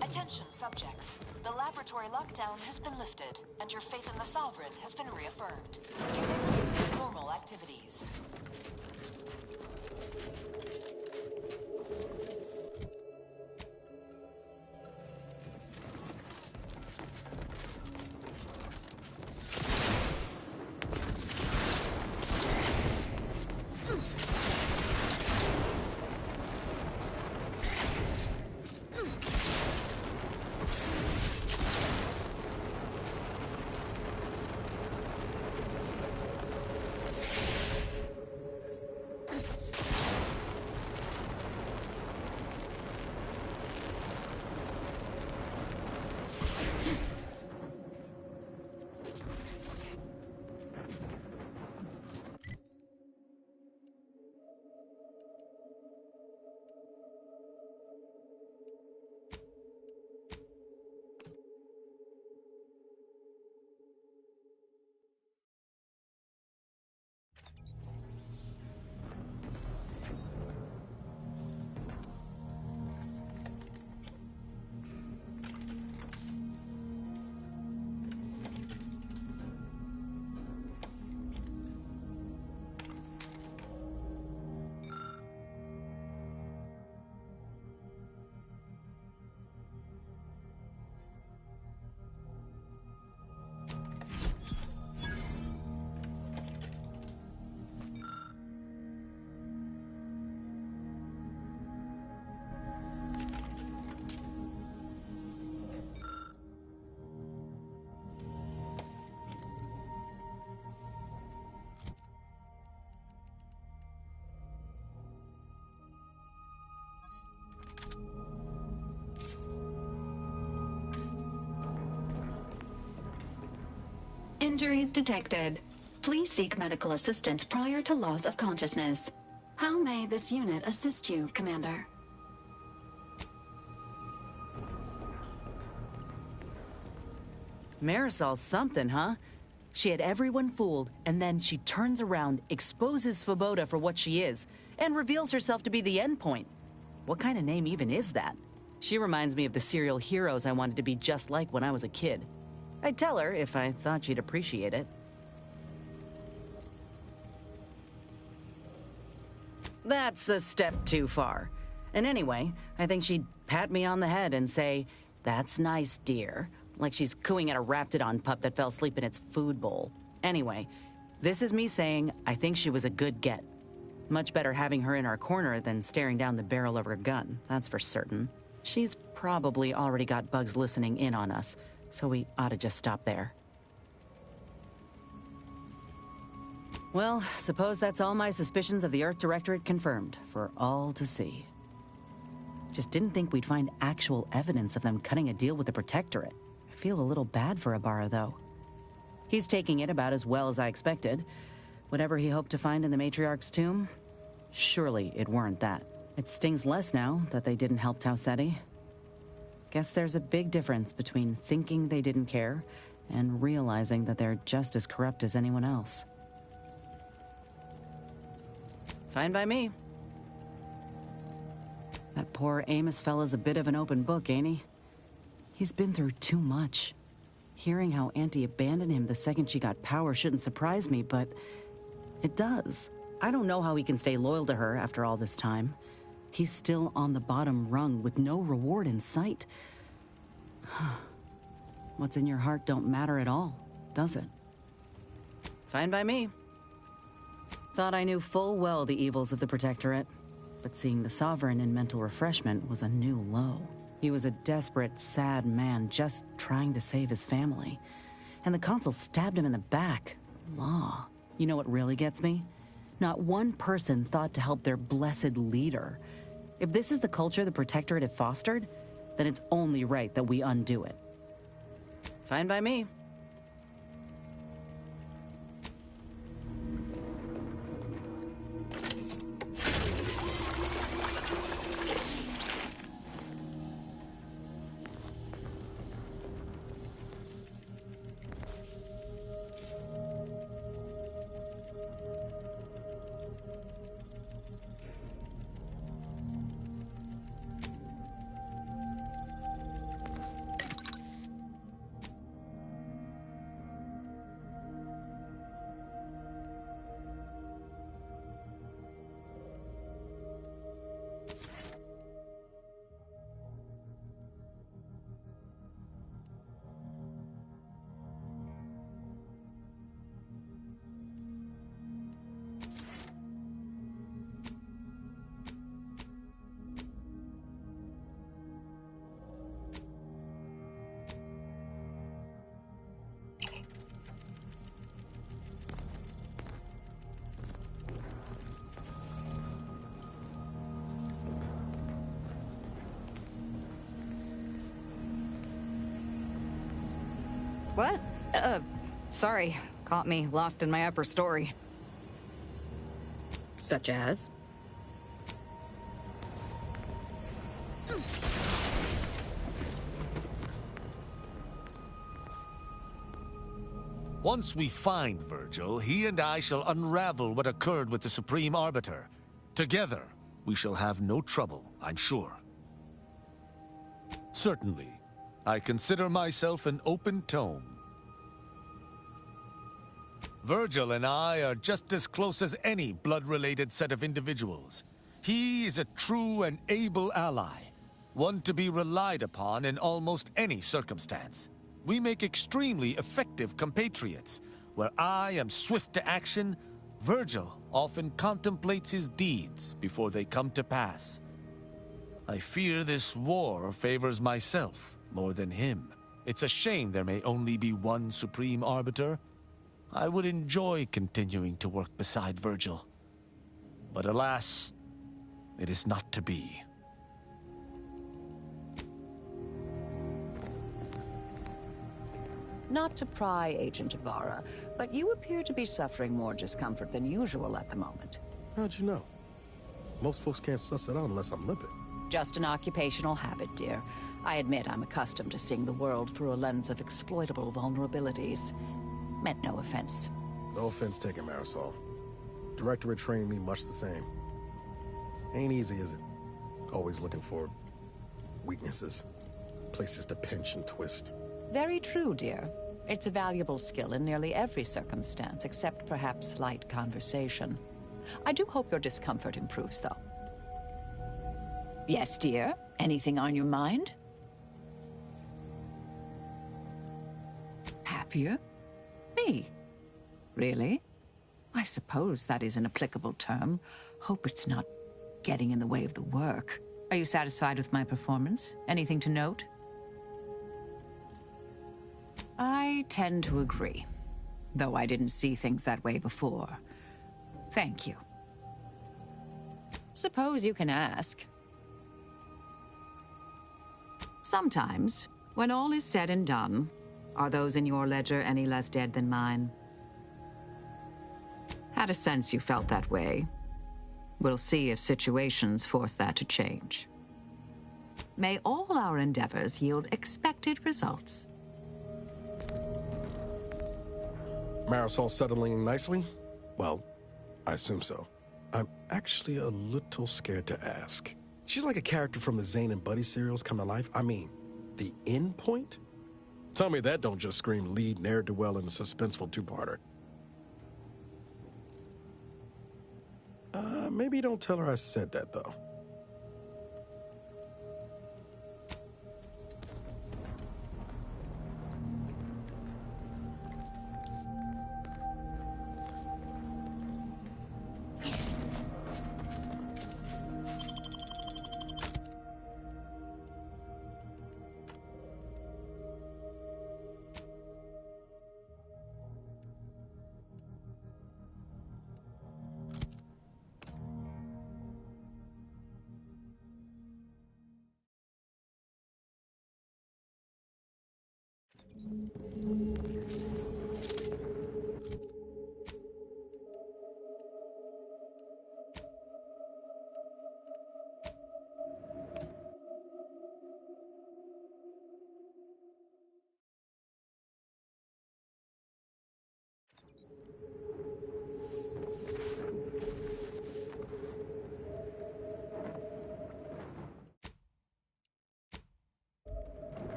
Attention, subjects. The laboratory lockdown has been lifted, and your faith in the Sovereign has been reaffirmed. You may resume normal activities. Injuries detected. Please seek medical assistance prior to loss of consciousness. How may this unit assist you, Commander? Marisol's something, huh? She had everyone fooled, and then she turns around, exposes Svoboda for what she is, and reveals herself to be the endpoint. What kind of name even is that? She reminds me of the serial heroes I wanted to be just like when I was a kid. I'd tell her if I thought she'd appreciate it. That's a step too far. And anyway, I think she'd pat me on the head and say, "That's nice, dear." Like she's cooing at a Raptidon pup that fell asleep in its food bowl. Anyway, this is me saying I think she was a good get. Much better having her in our corner than staring down the barrel of her gun, that's for certain. She's probably already got bugs listening in on us, so we ought to just stop there. Well, suppose that's all my suspicions of the Earth Directorate confirmed, for all to see. Just didn't think we'd find actual evidence of them cutting a deal with the Protectorate. I feel a little bad for Ibarra, though. He's taking it about as well as I expected. Whatever he hoped to find in the Matriarch's tomb, surely it weren't that. It stings less now that they didn't help Tausetti. Guess there's a big difference between thinking they didn't care and realizing that they're just as corrupt as anyone else. Fine by me. That poor Amos fella's a bit of an open book, ain't he? He's been through too much. Hearing how Auntie abandoned him the second she got power shouldn't surprise me, but it does. I don't know how he can stay loyal to her after all this time. He's still on the bottom rung with no reward in sight. What's in your heart don't matter at all, does it? Fine by me. Thought I knew full well the evils of the Protectorate, but seeing the Sovereign in mental refreshment was a new low. He was a desperate, sad man just trying to save his family. And the Consul stabbed him in the back. Law. You know what really gets me? Not one person thought to help their blessed leader. If this is the culture the Protectorate have fostered, then it's only right that we undo it. Fine by me. What? Sorry. Caught me lost in my upper story. Such as? Once we find Virgil, he and I shall unravel what occurred with the Supreme Arbiter. Together, we shall have no trouble, I'm sure. Certainly. I consider myself an open tome. Virgil and I are just as close as any blood-related set of individuals. He is a true and able ally, one to be relied upon in almost any circumstance. We make extremely effective compatriots. Where I am swift to action, Virgil often contemplates his deeds before they come to pass. I fear this war favors myself more than him. It's a shame there may only be one Supreme Arbiter. I would enjoy continuing to work beside Virgil. But alas, it is not to be. Not to pry, Agent Ibarra, but you appear to be suffering more discomfort than usual at the moment. How'd you know? Most folks can't suss it out unless I'm limping. Just an occupational habit, dear. I admit I'm accustomed to seeing the world through a lens of exploitable vulnerabilities. Meant no offense. No offense taken, Marisol. Directorate trained me much the same. Ain't easy, is it? Always looking for weaknesses, places to pinch and twist. Very true, dear. It's a valuable skill in nearly every circumstance, except perhaps light conversation. I do hope your discomfort improves, though. Yes, dear? Anything on your mind? Happier? Me? Really? I suppose that is an applicable term. Hope it's not getting in the way of the work. Are you satisfied with my performance? Anything to note? I tend to agree, though I didn't see things that way before. Thank you. Suppose you can ask. Sometimes, when all is said and done, are those in your ledger any less dead than mine? Had a sense you felt that way. We'll see if situations force that to change. May all our endeavors yield expected results. Marisol settling nicely? Well, I assume so. I'm actually a little scared to ask. She's like a character from the Zane and Buddy serials come to life. I mean, the end point? Tell me that don't just scream lead ne'er-do-well in a suspenseful two-parter. Maybe don't tell her I said that, though.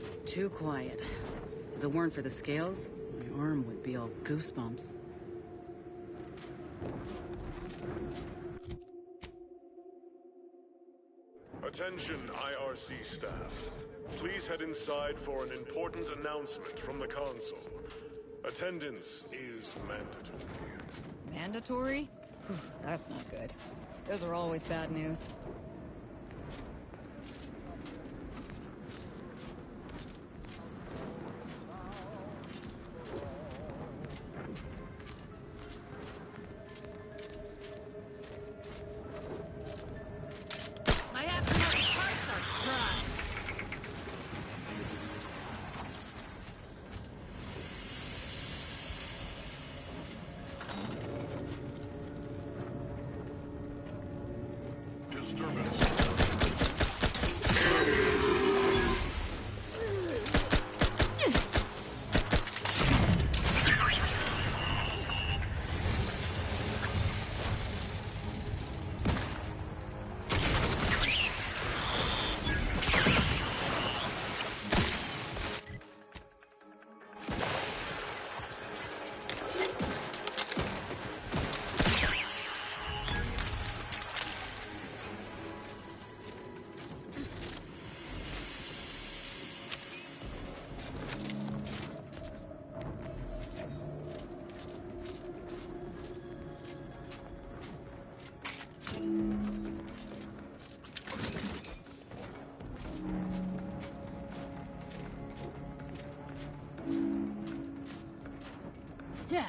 It's too quiet. If it weren't for the scales, my arm would be all goosebumps. Attention, IRC staff. Please head inside for an important announcement from the console. Attendance is mandatory. Mandatory? Whew, that's not good. Those are always bad news. Yeah.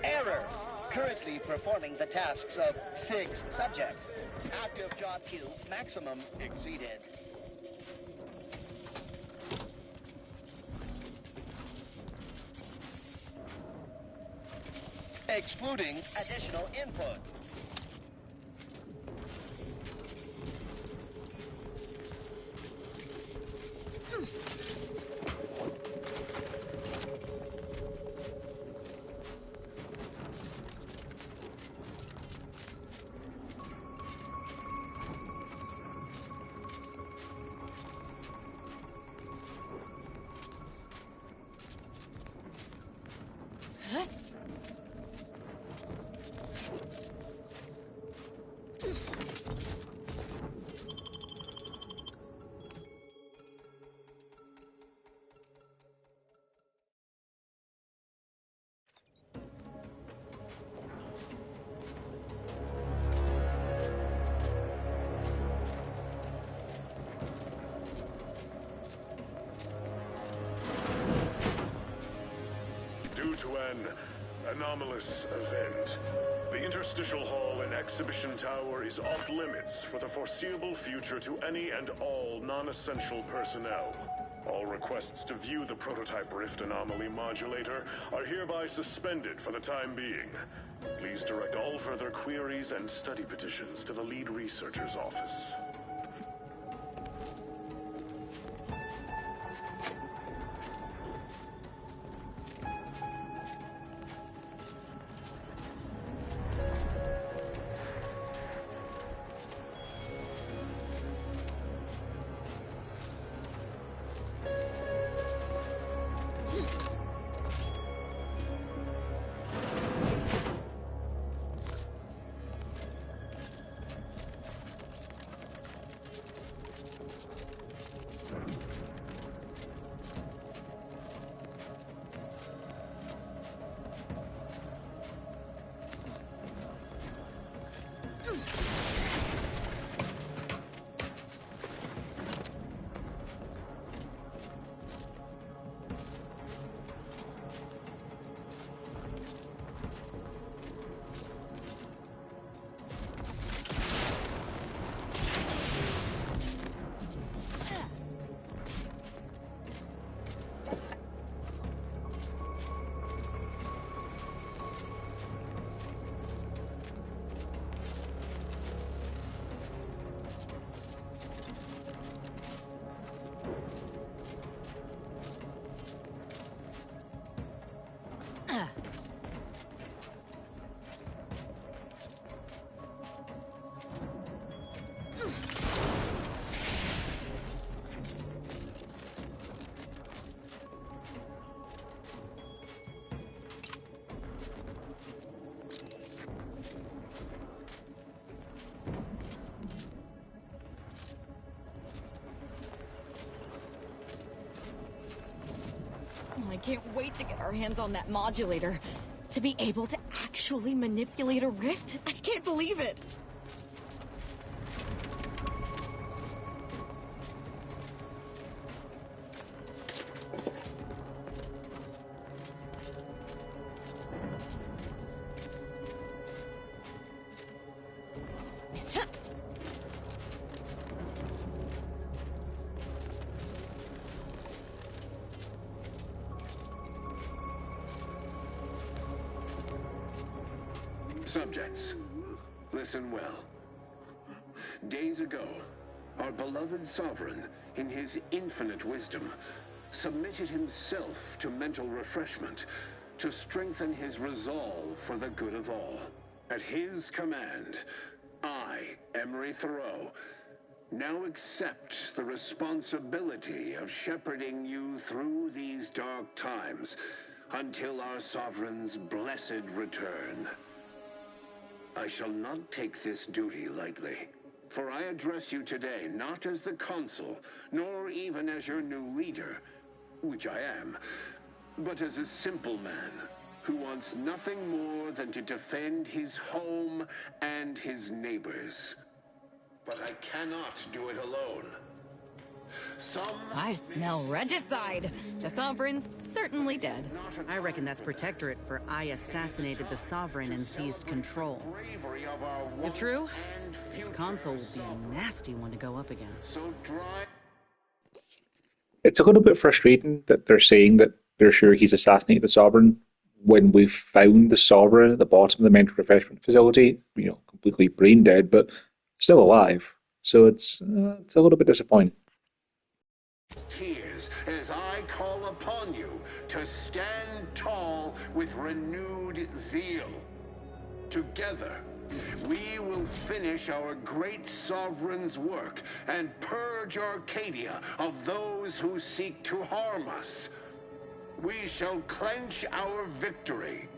Error. Currently performing the tasks of 6 subjects. Active job queue maximum exceeded. Excluding additional input. an anomalous event. The interstitial hall and exhibition tower is off limits for the foreseeable future to any and all non-essential personnel. All requests to view the prototype rift anomaly modulator are hereby suspended for the time being. Please direct all further queries and study petitions to the lead researcher's office. I can't wait to get our hands on that modulator. To be able to actually manipulate a rift? I can't believe it! Subjects, listen well. Days ago, our beloved sovereign, in his infinite wisdom, submitted himself to mental refreshment to strengthen his resolve for the good of all. At his command, I, Emery Thoreau, now accept the responsibility of shepherding you through these dark times until our sovereign's blessed return. I shall not take this duty lightly, for I address you today not as the consul, nor even as your new leader, which I am, but as a simple man who wants nothing more than to defend his home and his neighbors. But I cannot do it alone. I smell regicide. The Sovereign's certainly dead. I reckon that's Protectorate for I assassinated the Sovereign and seized control. If true, this console will be a nasty one to go up against. It's a little bit frustrating that they're saying that they're sure he's assassinated the Sovereign when we've found the Sovereign at the bottom of the mental refreshment facility, completely brain dead, but still alive. So it's a little bit disappointing. Tears as I call upon you to stand tall with renewed zeal. Together, we will finish our great sovereign's work and purge Arcadia of those who seek to harm us. We shall clench our victory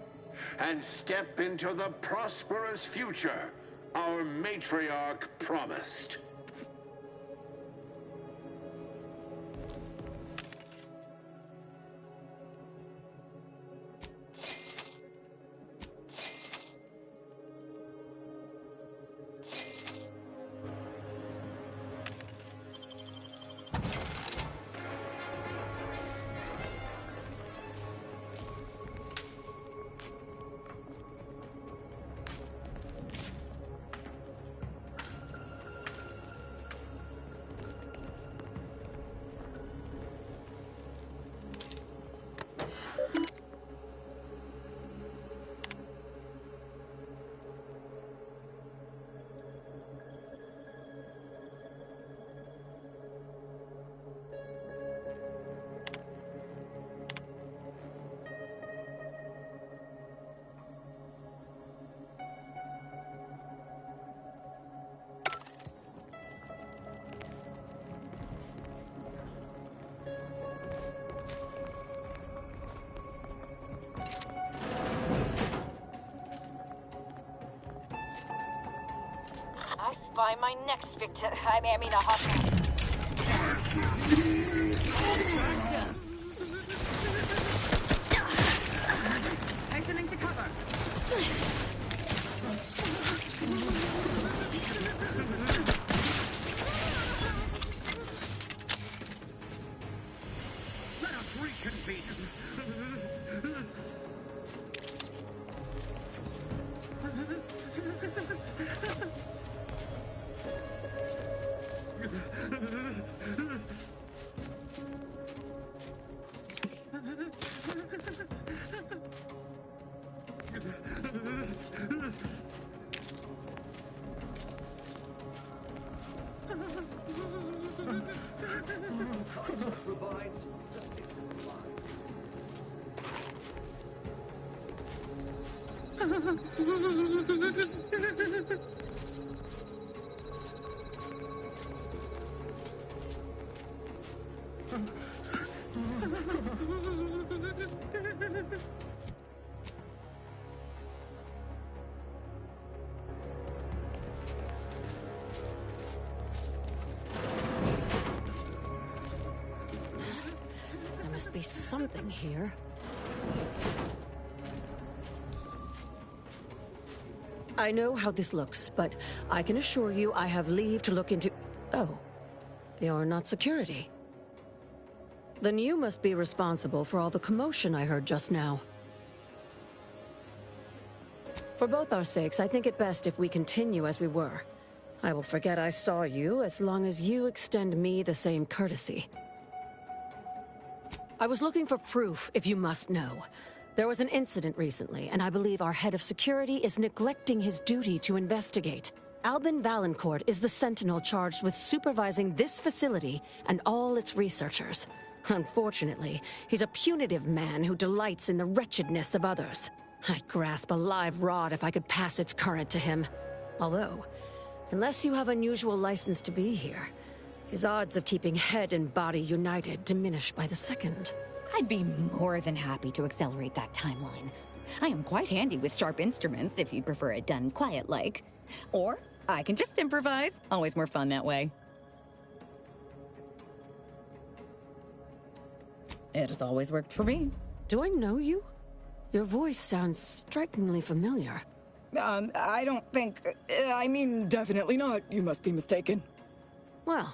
and step into the prosperous future our matriarch promised. find my next victim. I mean, a hostile. Hastening to cover. Let us reconvene. There must be something here. I know how this looks, but I can assure you I have leave to look into... Oh, you're not security. Then you must be responsible for all the commotion I heard just now. For both our sakes, I think it best if we continue as we were. I will forget I saw you as long as you extend me the same courtesy. I was looking for proof, if you must know. There was an incident recently, and I believe our head of security is neglecting his duty to investigate. Albin Valancourt is the sentinel charged with supervising this facility and all its researchers. Unfortunately, he's a punitive man who delights in the wretchedness of others. I'd grasp a live rod if I could pass its current to him. Although, unless you have unusual license to be here, his odds of keeping head and body united diminish by the second. I'd be more than happy to accelerate that timeline. I am quite handy with sharp instruments, if you'd prefer it done quiet-like. Or I can just improvise. Always more fun that way. It has always worked for me. Do I know you? Your voice sounds strikingly familiar. I don't think... I mean, definitely not. You must be mistaken. Well,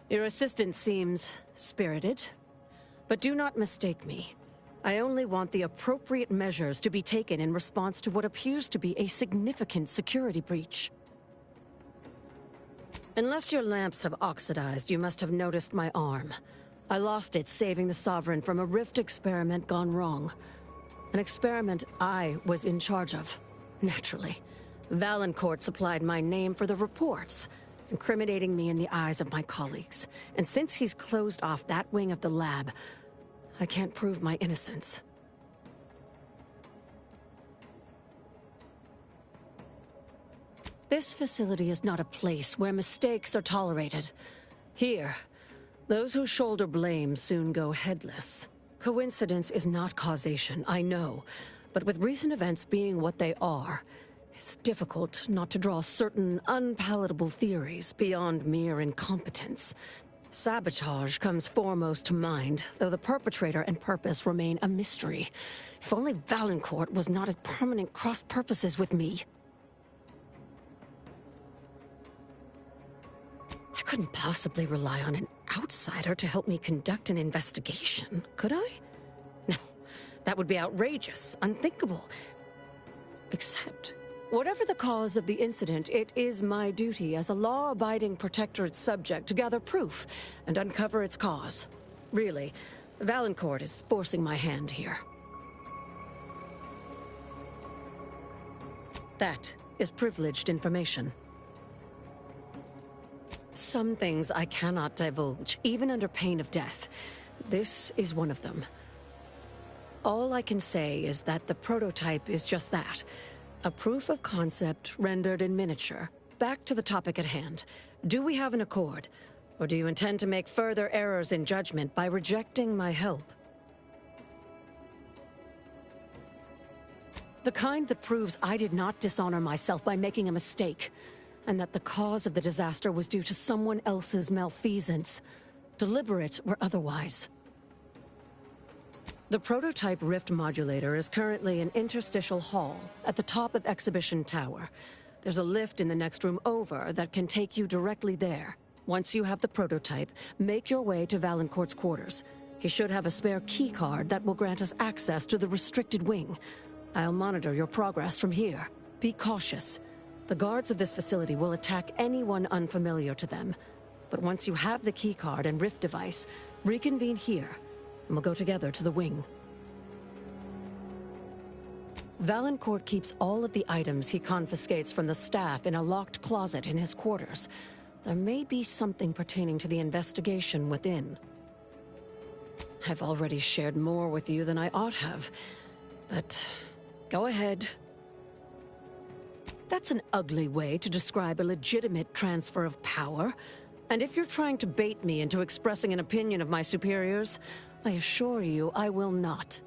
your assistant seems spirited. But do not mistake me. I only want the appropriate measures to be taken in response to what appears to be a significant security breach. Unless your lamps have oxidized, you must have noticed my arm. I lost it saving the Sovereign from a rift experiment gone wrong. An experiment I was in charge of. Naturally. Valancourt supplied my name for the reports, incriminating me in the eyes of my colleagues. And since he's closed off that wing of the lab, I can't prove my innocence. This facility is not a place where mistakes are tolerated. Here, those who shoulder blame soon go headless. Coincidence is not causation, I know. But with recent events being what they are, it's difficult not to draw certain unpalatable theories beyond mere incompetence. Sabotage comes foremost to mind, though the perpetrator and purpose remain a mystery. If only Valancourt was not at permanent cross-purposes with me. I couldn't possibly rely on an outsider to help me conduct an investigation, could I? No, that would be outrageous, unthinkable. Except, whatever the cause of the incident, it is my duty as a law-abiding Protectorate subject to gather proof and uncover its cause. Really, Valancourt is forcing my hand here. That is privileged information. Some things I cannot divulge, even under pain of death. This is one of them. All I can say is that the prototype is just that. A proof of concept rendered in miniature. Back to the topic at hand. Do we have an accord? Or do you intend to make further errors in judgment by rejecting my help? The kind that proves I did not dishonor myself by making a mistake. and that the cause of the disaster was due to someone else's malfeasance, deliberate or otherwise. The prototype rift modulator is currently in Interstitial Hall at the top of Exhibition Tower. There's a lift in the next room over that can take you directly there. Once you have the prototype, make your way to Valancourt's quarters. He should have a spare key card that will grant us access to the restricted wing. I'll monitor your progress from here. Be cautious. The guards of this facility will attack anyone unfamiliar to them. But once you have the key card and rift device, reconvene here, and we'll go together to the wing. Valancourt keeps all of the items he confiscates from the staff in a locked closet in his quarters. There may be something pertaining to the investigation within. I've already shared more with you than I ought have, but go ahead. That's an ugly way to describe a legitimate transfer of power. And if you're trying to bait me into expressing an opinion of my superiors, I assure you I will not.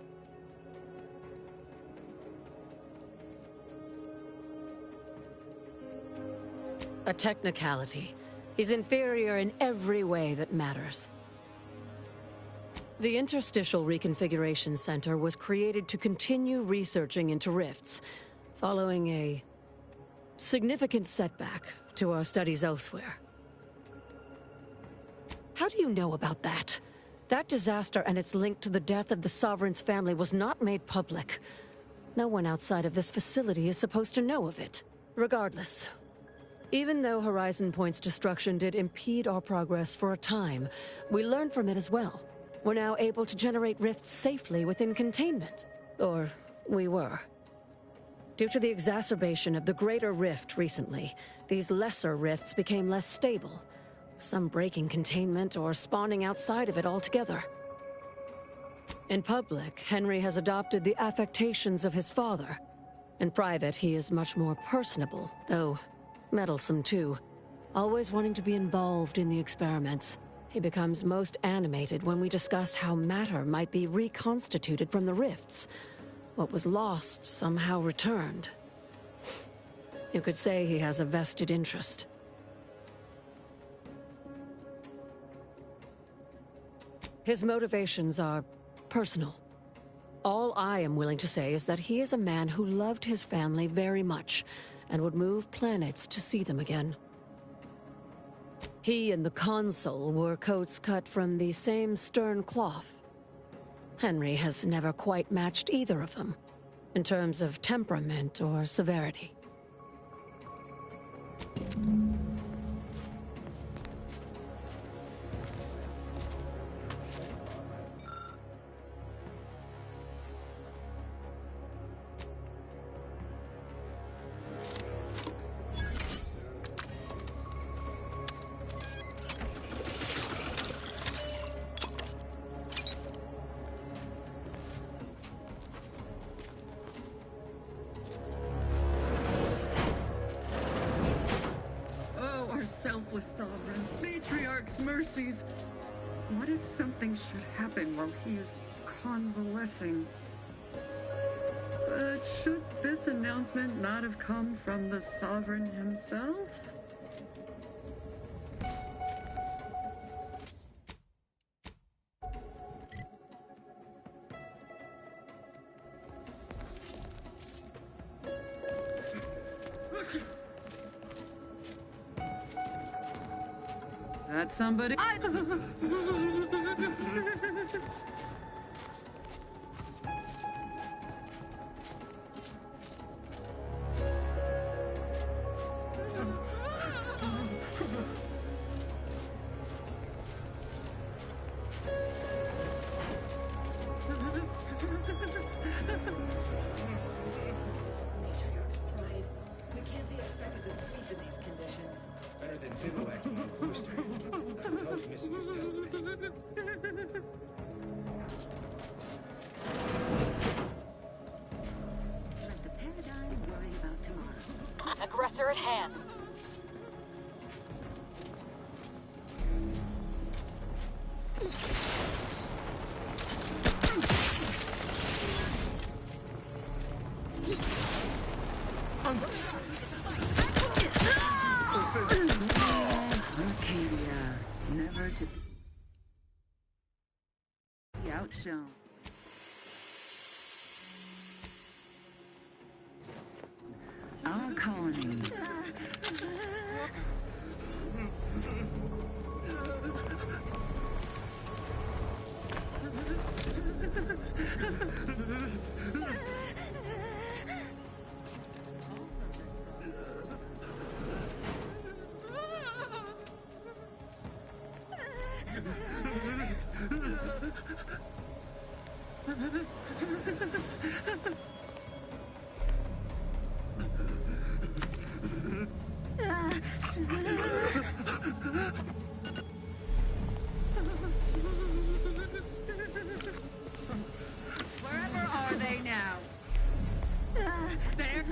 A technicality. He's inferior in every way that matters. The Interstitial Reconfiguration Center was created to continue researching into rifts, following a significant setback to our studies elsewhere. How do you know about that? That disaster and its link to the death of the Sovereign's family was not made public. No one outside of this facility is supposed to know of it. Regardless, even though Horizon Point's destruction did impede our progress for a time, we learned from it as well. We're now able to generate rifts safely within containment. Or we were. Due to the exacerbation of the greater rift recently, these lesser rifts became less stable. Some breaking containment or spawning outside of it altogether. In public, Henry has adopted the affectations of his father. In private, he is much more personable, though meddlesome too. Always wanting to be involved in the experiments. He becomes most animated when we discuss how matter might be reconstituted from the rifts. What was lost somehow returned. You could say he has a vested interest. His motivations are personal. All I am willing to say is that he is a man who loved his family very much and would move planets to see them again. He and the Consul wore coats cut from the same stern cloth. Henry has never quite matched either of them, in terms of temperament or severity. Selfless sovereign, matriarch's mercies. What if something should happen while he is convalescing? But should this announcement not have come from the sovereign himself? That's somebody. Aggressor at hand. outshone. Our colony. Wherever are they now? There.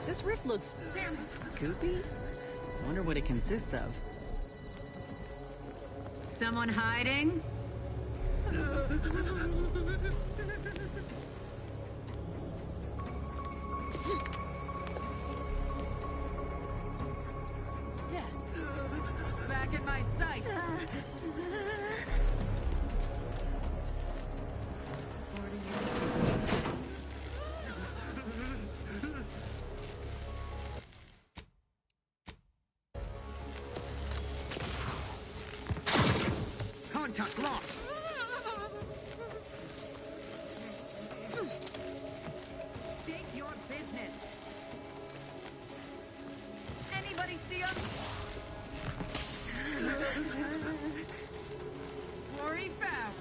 This rift looks goopy. Wonder what it consists of. Someone hiding? Yeah. Back in my sight. Contact lost! State your business. Anybody see him? Quarry found.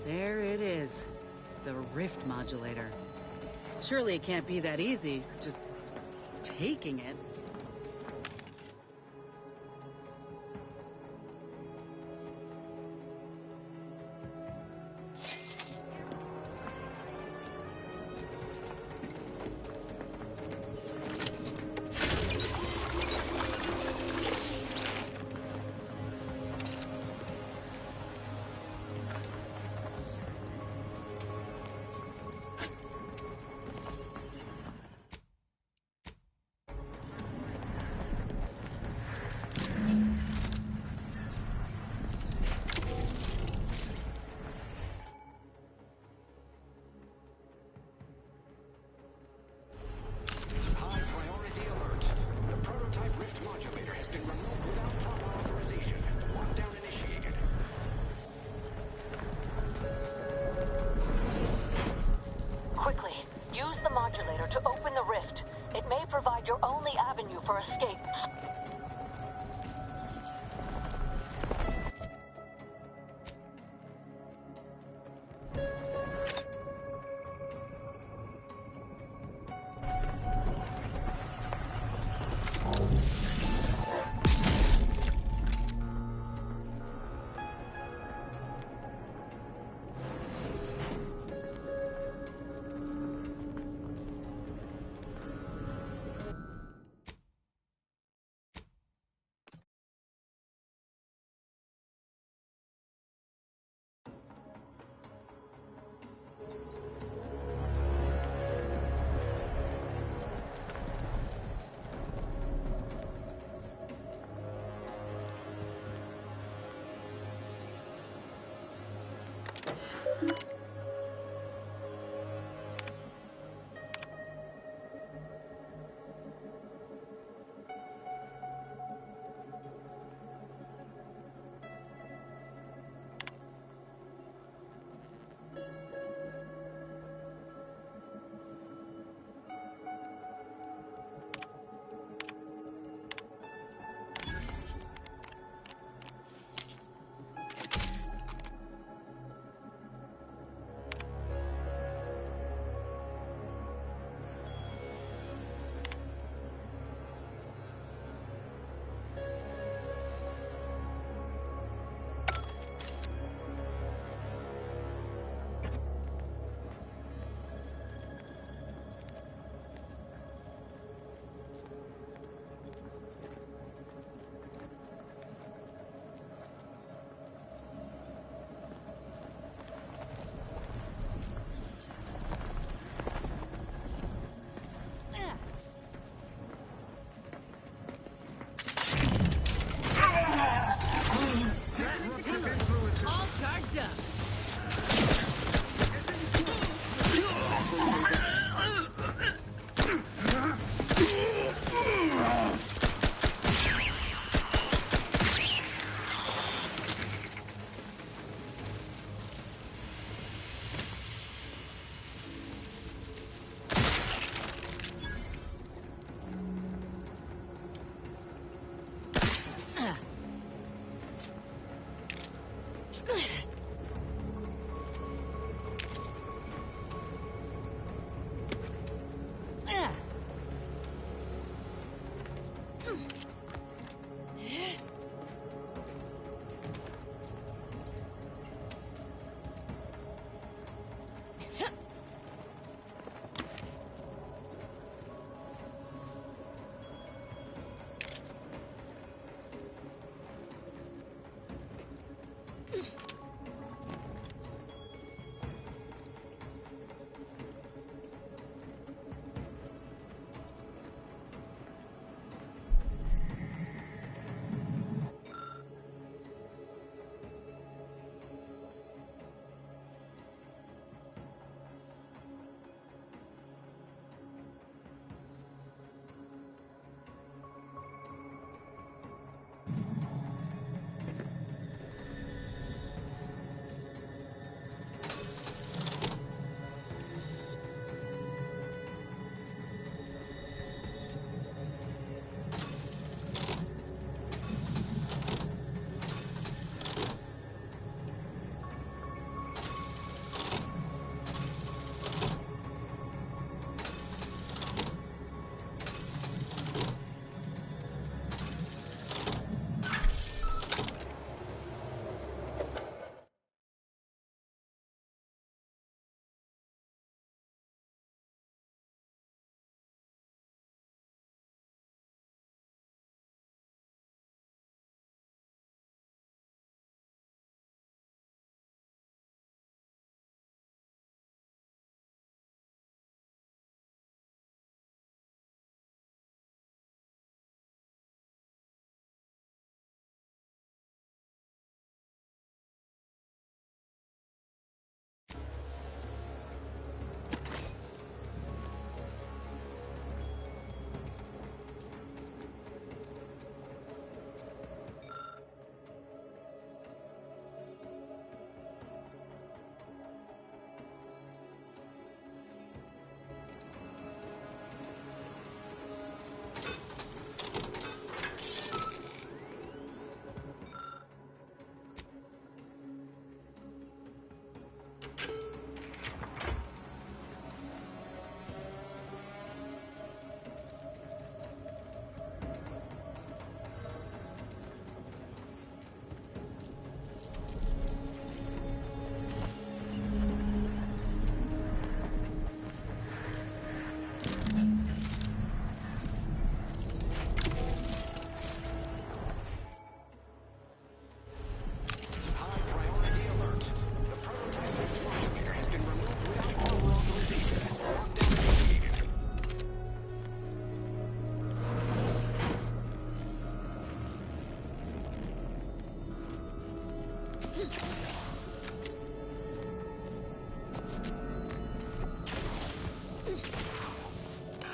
There it is. The rift modulator. Surely it can't be that easy, just taking it. High priority alert. The prototype rift modulator has been removed without proper authorization. Lockdown initiated. Quickly, use the modulator to open the rift. It may provide your only avenue for escape.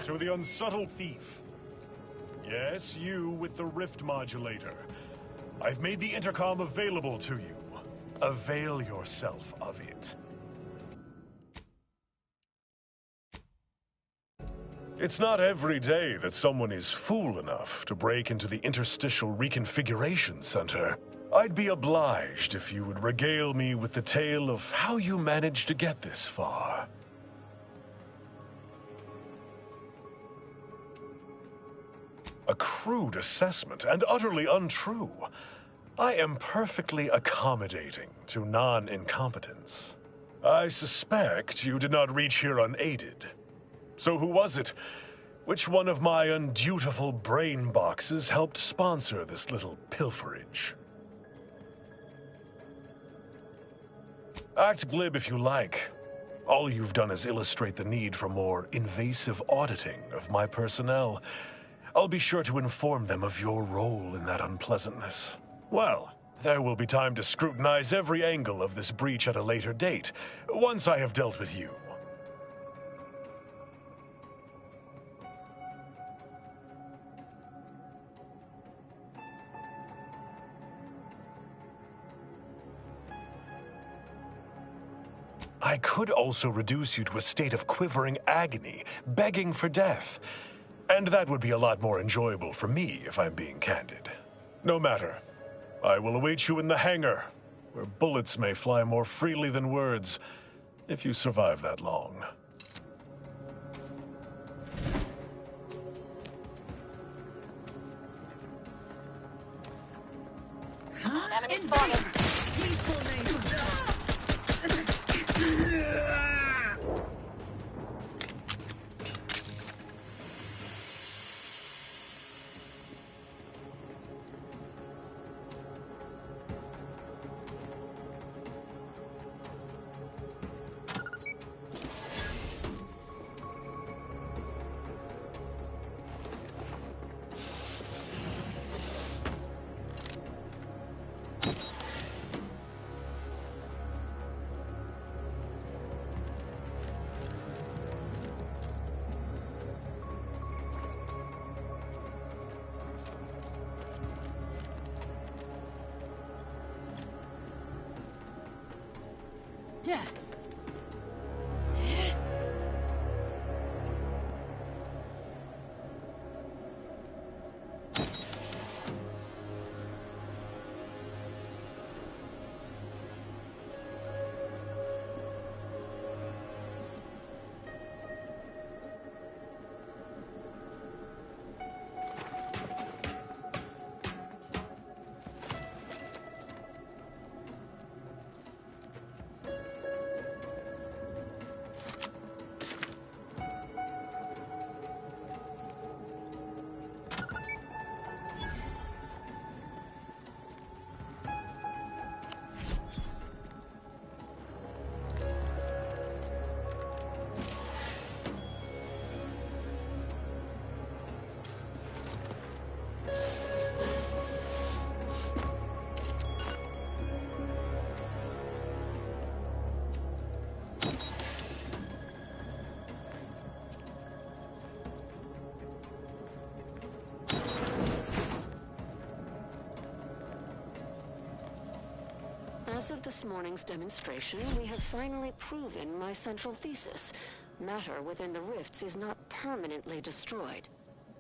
To the unsubtle thief. Yes, you with the rift modulator. I've made the intercom available to you. Avail yourself of it. It's not every day that someone is fool enough to break into the Interstitial Reconfiguration Center. I'd be obliged if you would regale me with the tale of how you managed to get this far. A crude assessment and utterly untrue. I am perfectly accommodating to non-incompetence. I suspect you did not reach here unaided. So who was it? Which one of my undutiful brain boxes helped sponsor this little pilferage? Act glib if you like. All you've done is illustrate the need for more invasive auditing of my personnel. I'll be sure to inform them of your role in that unpleasantness. Well, there will be time to scrutinize every angle of this breach at a later date, once I have dealt with you. I could also reduce you to a state of quivering agony, begging for death. And that would be a lot more enjoyable for me, if I'm being candid. No matter. I will await you in the hangar, where bullets may fly more freely than words, if you survive that long. Enemy spotted. Yeah. As of this morning's demonstration, we have finally proven my central thesis. Matter within the rifts is not permanently destroyed.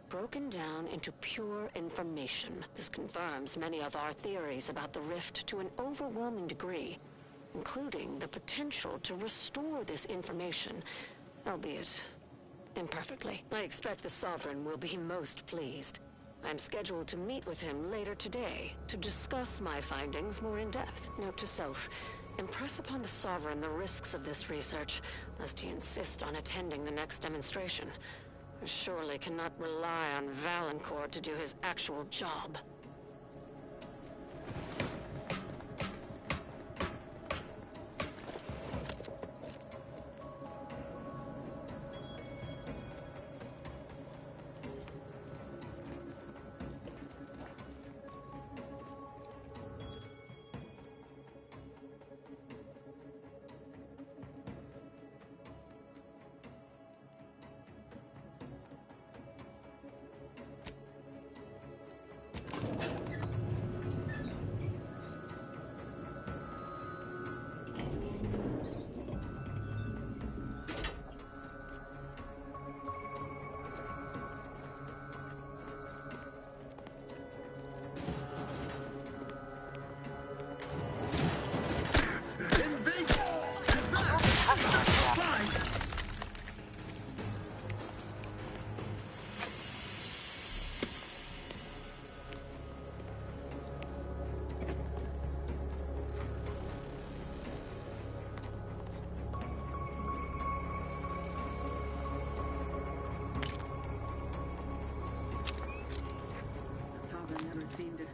Broken down into pure information. This confirms many of our theories about the rift to an overwhelming degree, including the potential to restore this information, albeit imperfectly. I expect the Sovereign will be most pleased. I'm scheduled to meet with him later today to discuss my findings more in depth. Note to self, impress upon the Sovereign the risks of this research, lest he insist on attending the next demonstration. I surely cannot rely on Valancourt to do his actual job.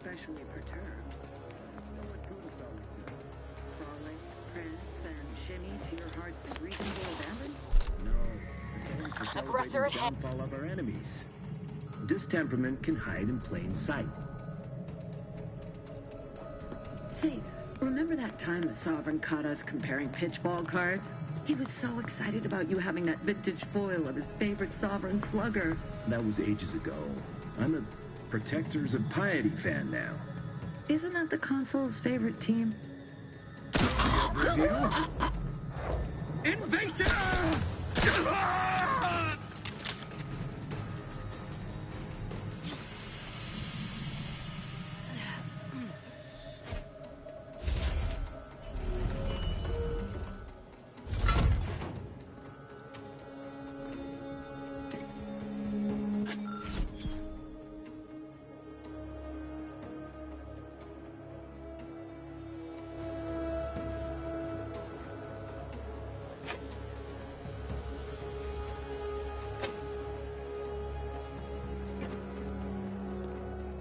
especially perturbed. You know what Buddhist always says? Frolic, prance, and shimmy to your heart's reasonable abandon? No, it's only for celebrating the downfall of our enemies. Distemperament can hide in plain sight. Say, remember that time the Sovereign caught us comparing pitchball cards? He was so excited about you having that vintage foil of his favorite Sovereign slugger. That was ages ago. I'm a Protectors of Piety fan now. Isn't that the console's favorite team? Invasive!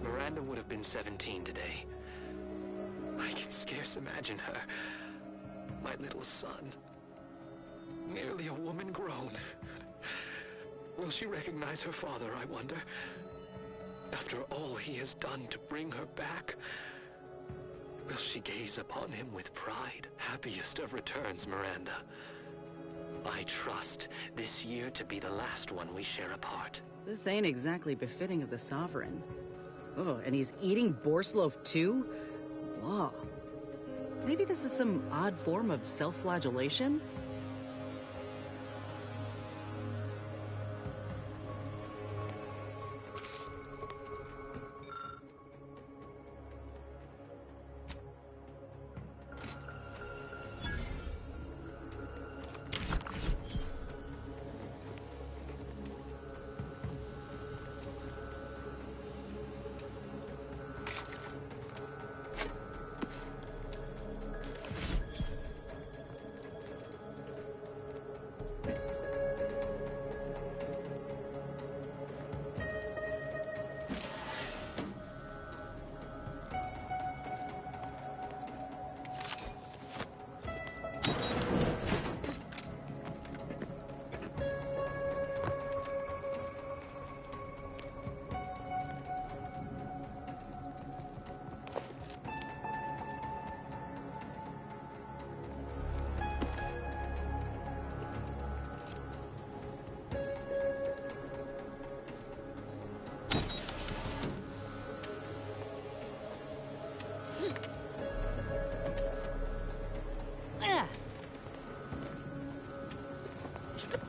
Miranda would have been 17 today. I can scarce imagine her. My little son. Nearly a woman grown. Will she recognize her father, I wonder? After all he has done to bring her back, will she gaze upon him with pride? Happiest of returns, Miranda. I trust this year to be the last one we share apart. This ain't exactly befitting of the Sovereign. Oh, and he's eating boar's loaf too? Whoa. Maybe this is some odd form of self-flagellation?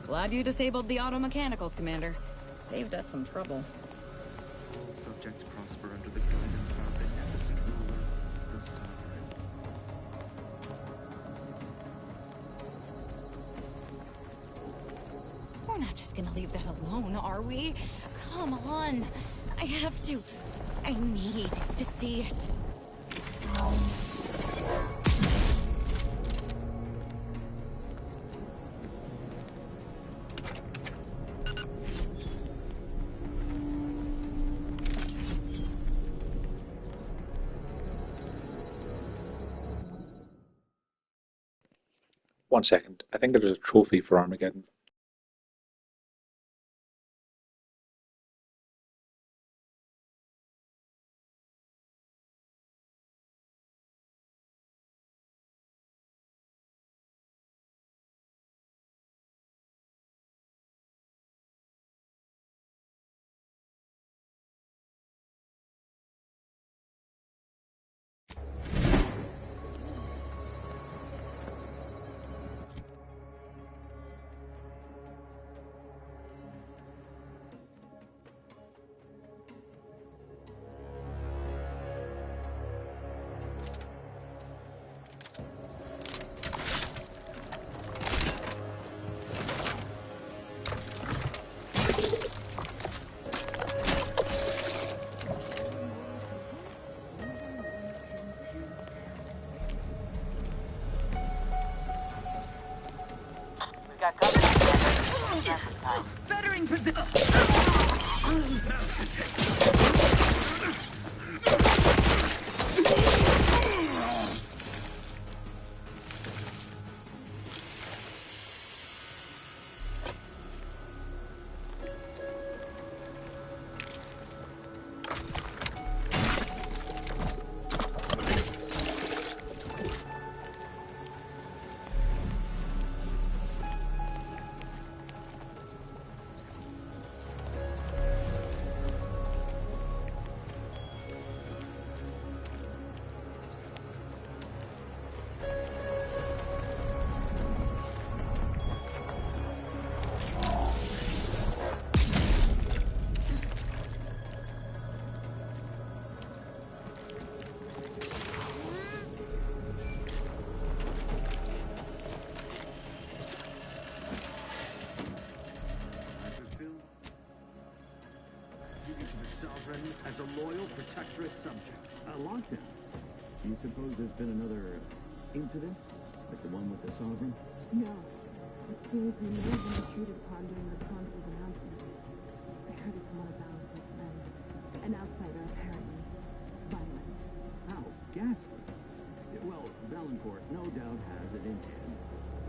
Glad you disabled the auto mechanicals, Commander. Saved us some trouble. All subjects prosper under the guidance of our beneficent ruler, the Sovereign. We're not just gonna leave that alone, are we? Come on. I have to. I need to see it. 1 second. I think there's a trophy for Armageddon. Bettering position. sovereign as a loyal protectorate subject. Lockdown. Do you suppose there's been another incident? Like the one with the sovereign? No. As soon as we may have been intruded upon during the consul's announcement. I heard it from one of Valencourt's men. An outsider, apparently. Violent. How ghastly. Well, Valencourt no doubt has it in hand.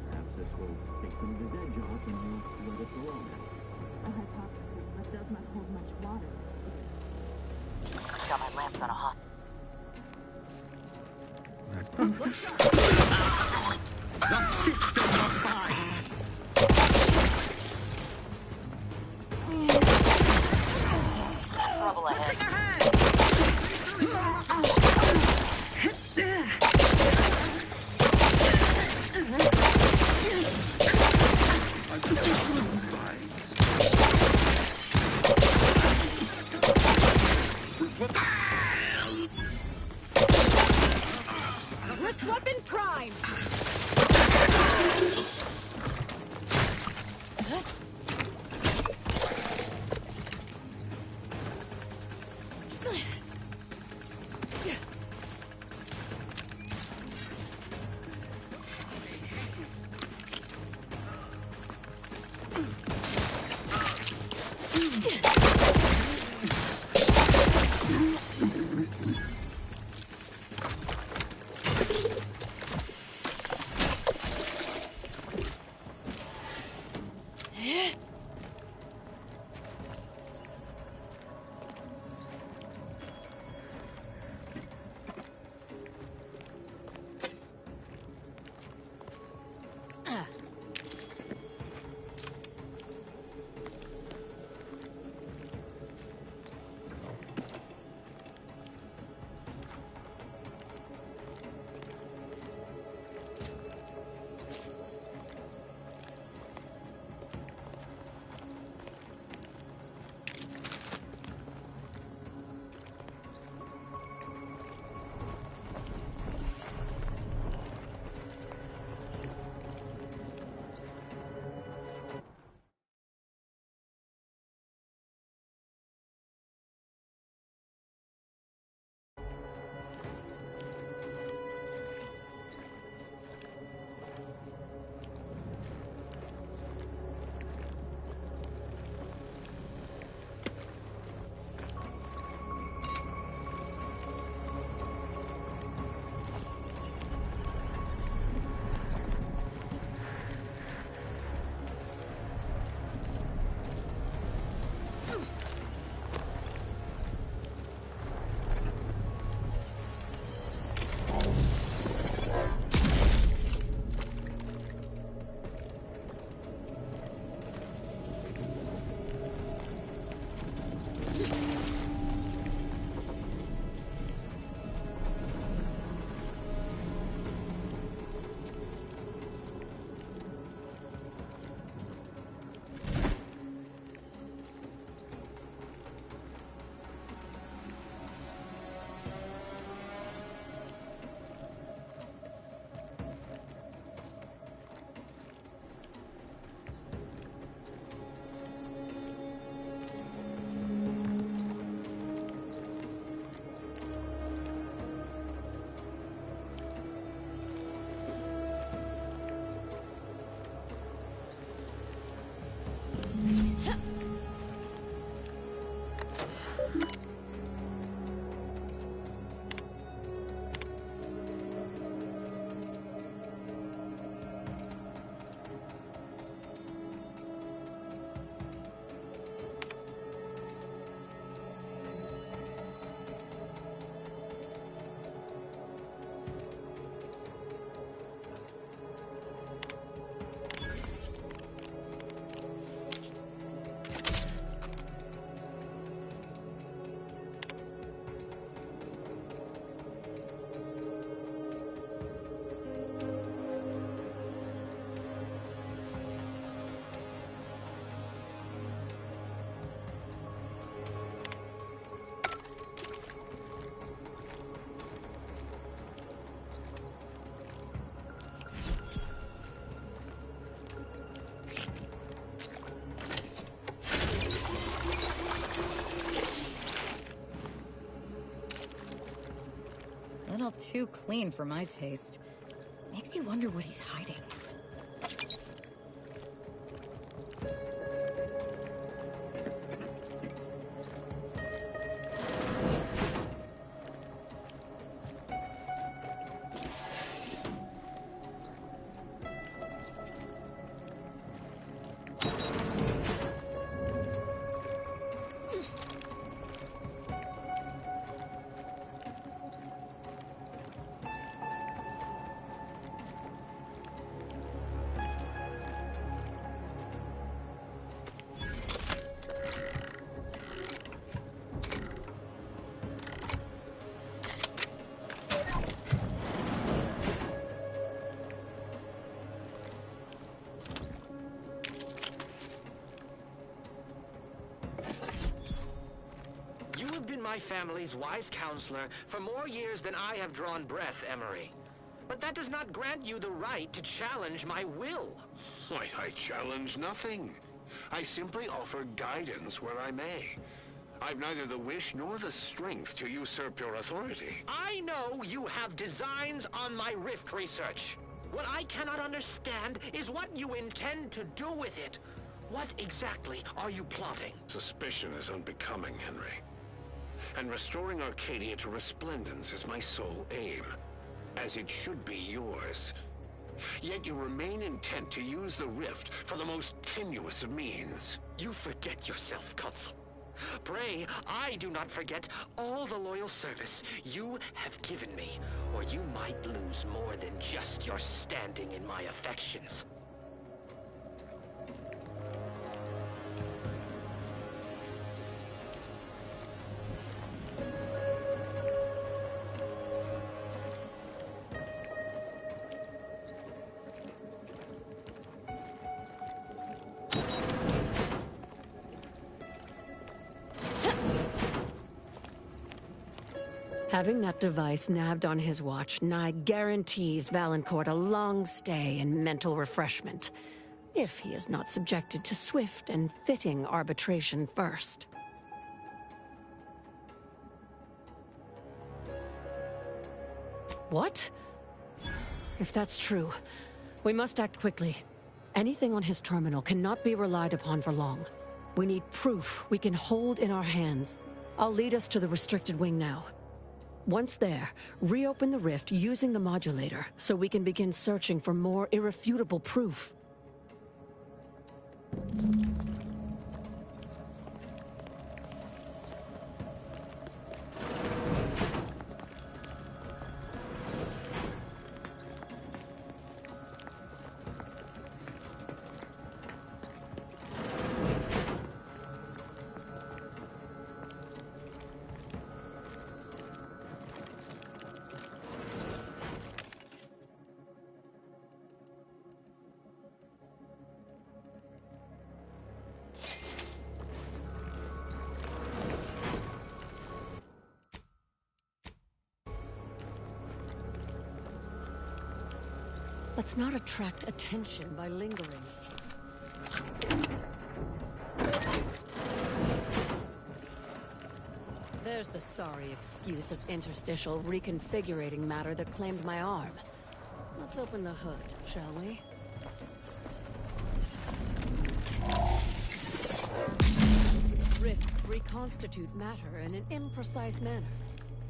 Perhaps this will take some of his edge off and he'll let us alone. A hypothesis that does not hold much water. Got my lamps on a hot. The system abides! Trouble ahead. Wrist weapon prime! little too clean for my taste. Makes you wonder what he's hiding. My family's wise counselor for more years than I have drawn breath, Emery. But that does not grant you the right to challenge my will. Why, I challenge nothing. I simply offer guidance where I may. I've neither the wish nor the strength to usurp your authority. I know you have designs on my rift research. What I cannot understand is what you intend to do with it. What exactly are you plotting? Suspicion is unbecoming, Henry. And restoring Arcadia to resplendence is my sole aim, as it should be yours. Yet you remain intent to use the rift for the most tenuous of means. You forget yourself, Consul. Pray, I do not forget all the loyal service you have given me, or you might lose more than just your standing in my affections. Having that device nabbed on his watch nigh guarantees Valancourt a long stay and mental refreshment, if he is not subjected to swift and fitting arbitration first. What? If that's true, we must act quickly. Anything on his terminal cannot be relied upon for long. We need proof we can hold in our hands. I'll lead us to the restricted wing now. Once there, reopen the rift using the modulator so we can begin searching for more irrefutable proof. Let's not attract attention by lingering. There's the sorry excuse of interstitial reconfigurating matter that claimed my arm. Let's open the hood, shall we? Rifts reconstitute matter in an imprecise manner,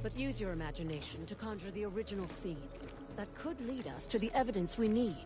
but use your imagination to conjure the original scene. That could lead us to the evidence we need.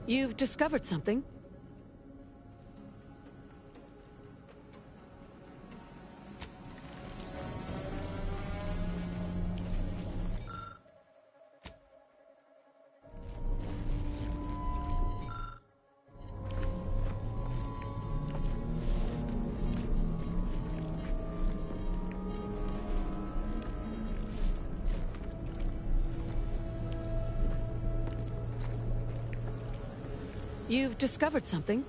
You've discovered something? You've discovered something?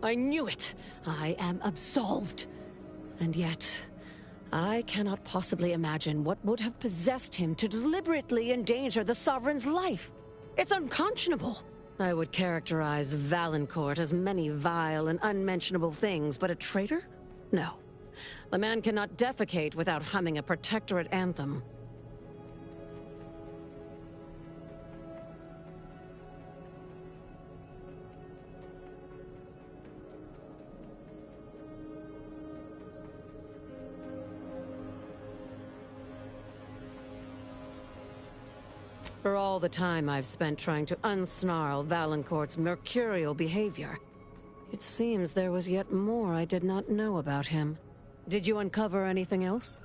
I knew it! I am absolved. And yet, I cannot possibly imagine what would have possessed him to deliberately endanger the Sovereign's life. It's unconscionable. I would characterize Valancourt as many vile and unmentionable things, but a traitor? No. The man cannot defecate without humming a protectorate anthem. For all the time I've spent trying to unsnarl Valancourt's mercurial behavior, it seems there was yet more I did not know about him. Did you uncover anything else?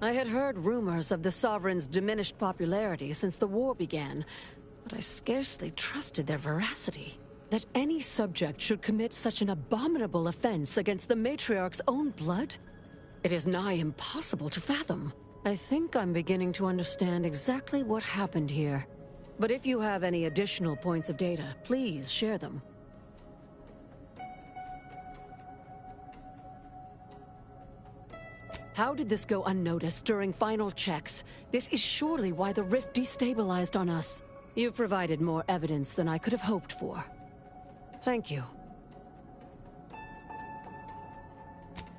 I had heard rumors of the Sovereign's diminished popularity since the war began, but I scarcely trusted their veracity. That any subject should commit such an abominable offense against the Matriarch's own blood? It is nigh impossible to fathom. I think I'm beginning to understand exactly what happened here. But if you have any additional points of data, please share them. How did this go unnoticed during final checks? This is surely why the rift destabilized on us. You've provided more evidence than I could have hoped for. Thank you.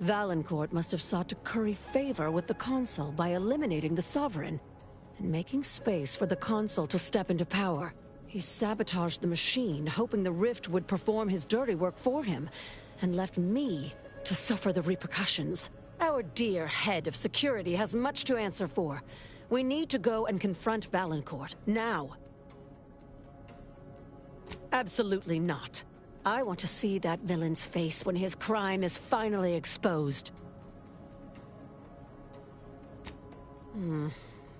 Valancourt must have sought to curry favor with the Consul by eliminating the Sovereign and making space for the Consul to step into power. He sabotaged the machine, hoping the rift would perform his dirty work for him, and left me to suffer the repercussions. Our dear head of security has much to answer for. We need to go and confront Valancourt, now. Absolutely not. I want to see that villain's face when his crime is finally exposed.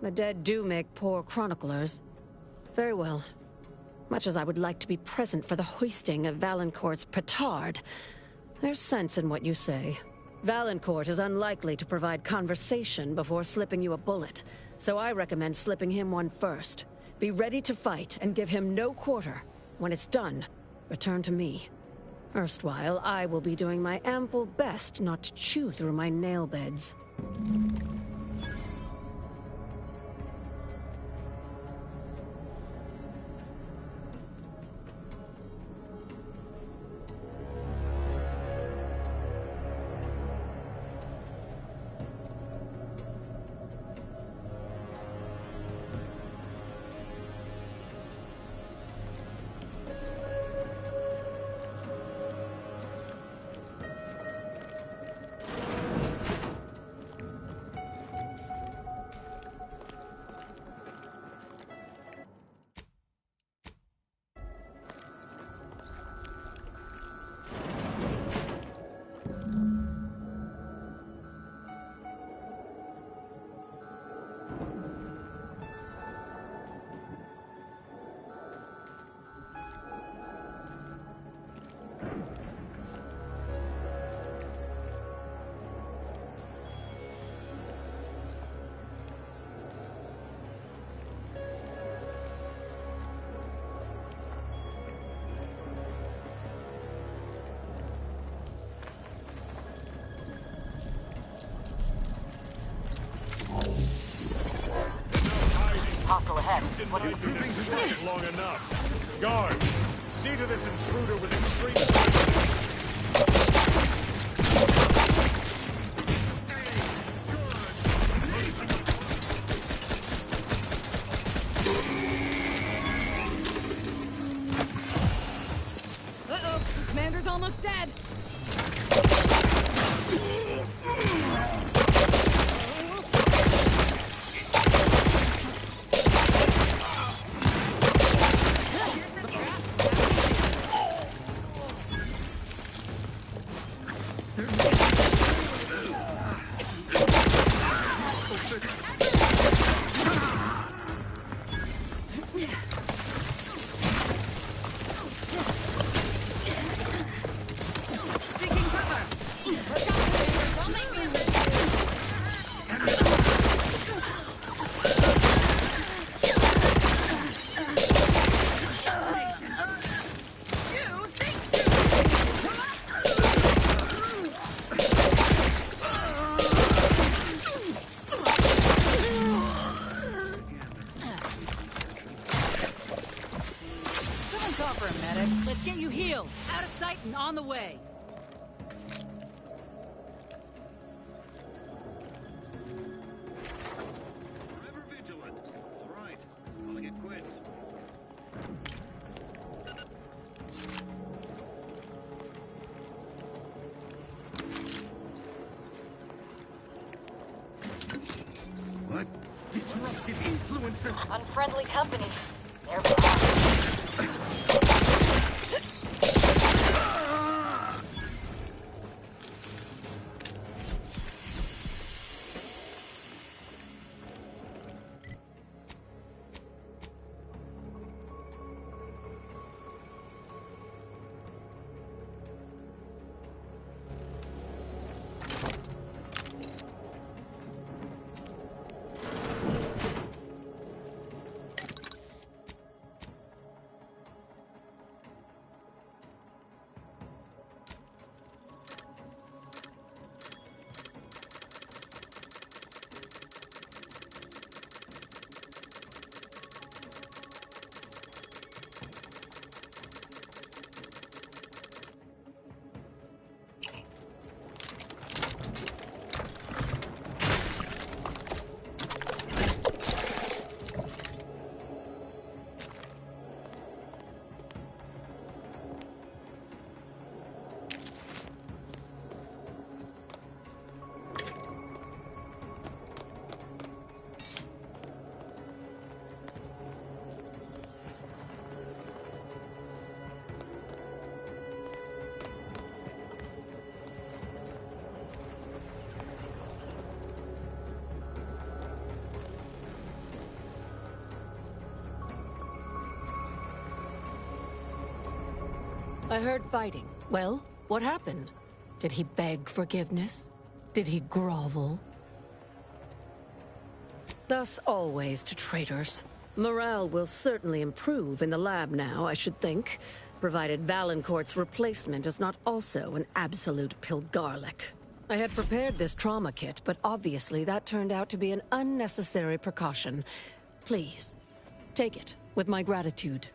The dead do make poor chroniclers. Very well. Much as I would like to be present for the hoisting of Valancourt's petard, there's sense in what you say. Valancourt is unlikely to provide conversation before slipping you a bullet, so I recommend slipping him one first. Be ready to fight and give him no quarter. When it's done, return to me. Erstwhile, I will be doing my ample best not to chew through my nail beds. Hostile ahead. What are you doing? Long enough. Guard, see to this intruder with extreme. Uh-oh, Commander's almost dead. offer a medic. Let's get you healed. Out of sight and on the way. Forever vigilant. All right. Calling it quits. What? Disruptive influences. Unfriendly company. They're I heard fighting. Well, what happened? Did he beg forgiveness? Did he grovel? Thus always to traitors. Morale will certainly improve in the lab now, I should think, provided Valancourt's replacement is not also an absolute pilgarlic. I had prepared this trauma kit, but obviously that turned out to be an unnecessary precaution. Please, take it with my gratitude.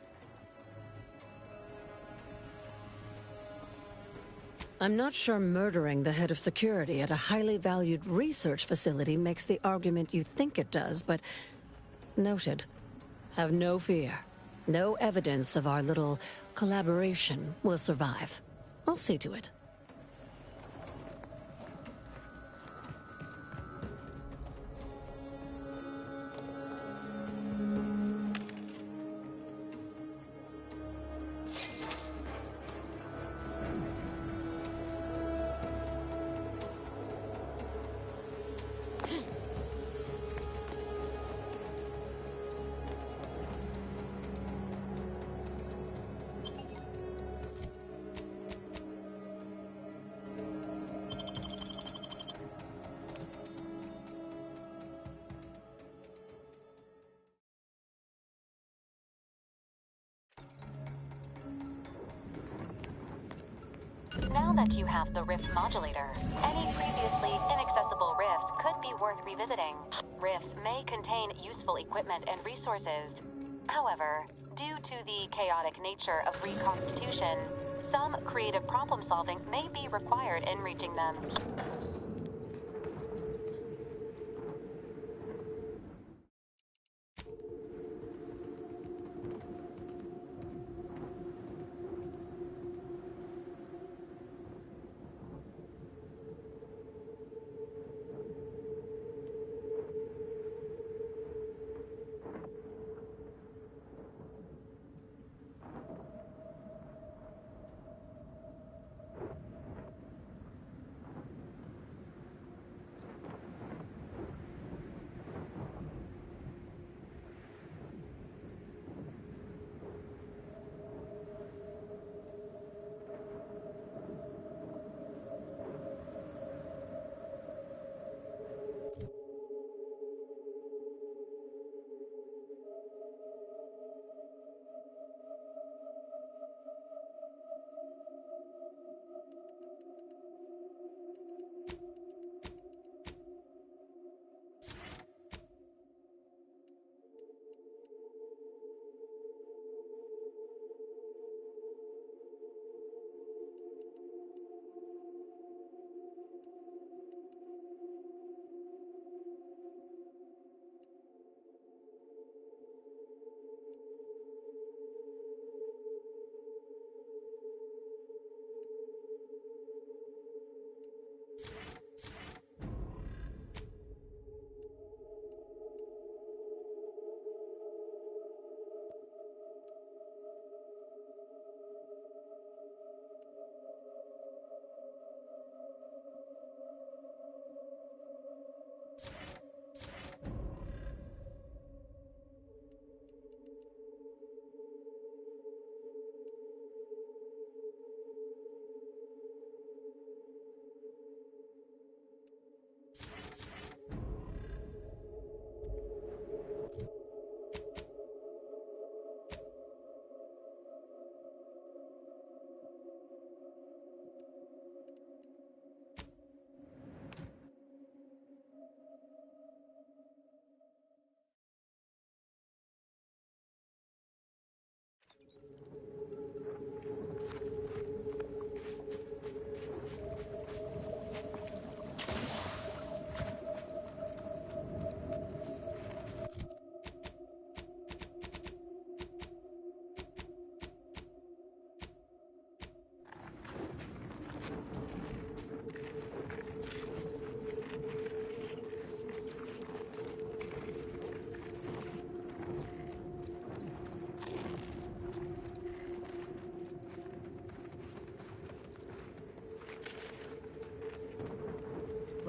I'm not sure murdering the head of security at a highly valued research facility makes the argument you think it does, but noted. Have no fear. No evidence of our little collaboration will survive. I'll see to it. Now that you have the Rift modulator, any previously inaccessible rift could be worth revisiting. Rifts may contain useful equipment and resources. However, due to the chaotic nature of reconstitution, some creative problem solving may be required in reaching them.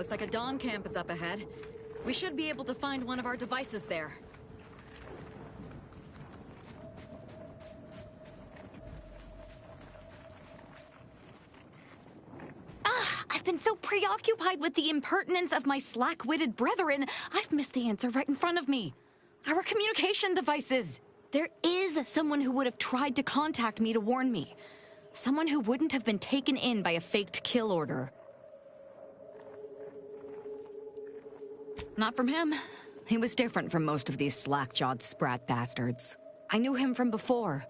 Looks like a Dawn camp is up ahead. We should be able to find one of our devices there. I've been so preoccupied with the impertinence of my slack-witted brethren, I've missed the answer right in front of me. Our communication devices. There is someone who would have tried to contact me to warn me. Someone who wouldn't have been taken in by a faked kill order. Not from him. He was different from most of these slack-jawed sprat bastards. I knew him from before.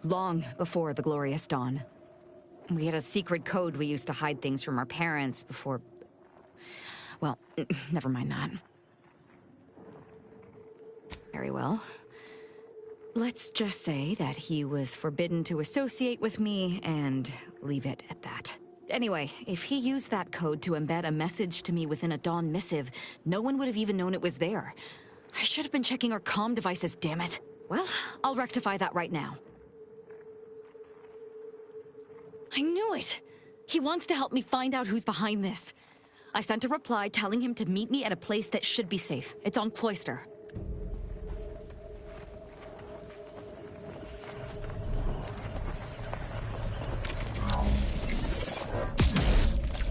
Long before the Glorious Dawn. We had a secret code we used to hide things from our parents before... Well, never mind that. Very well. Let's just say that he was forbidden to associate with me and leave it at that. Anyway, if he used that code to embed a message to me within a Dawn missive, no one would have even known it was there. I should have been checking our comm devices, damn it. Well, I'll rectify that right now. I knew it! He wants to help me find out who's behind this. I sent a reply telling him to meet me at a place that should be safe. It's on Cloister.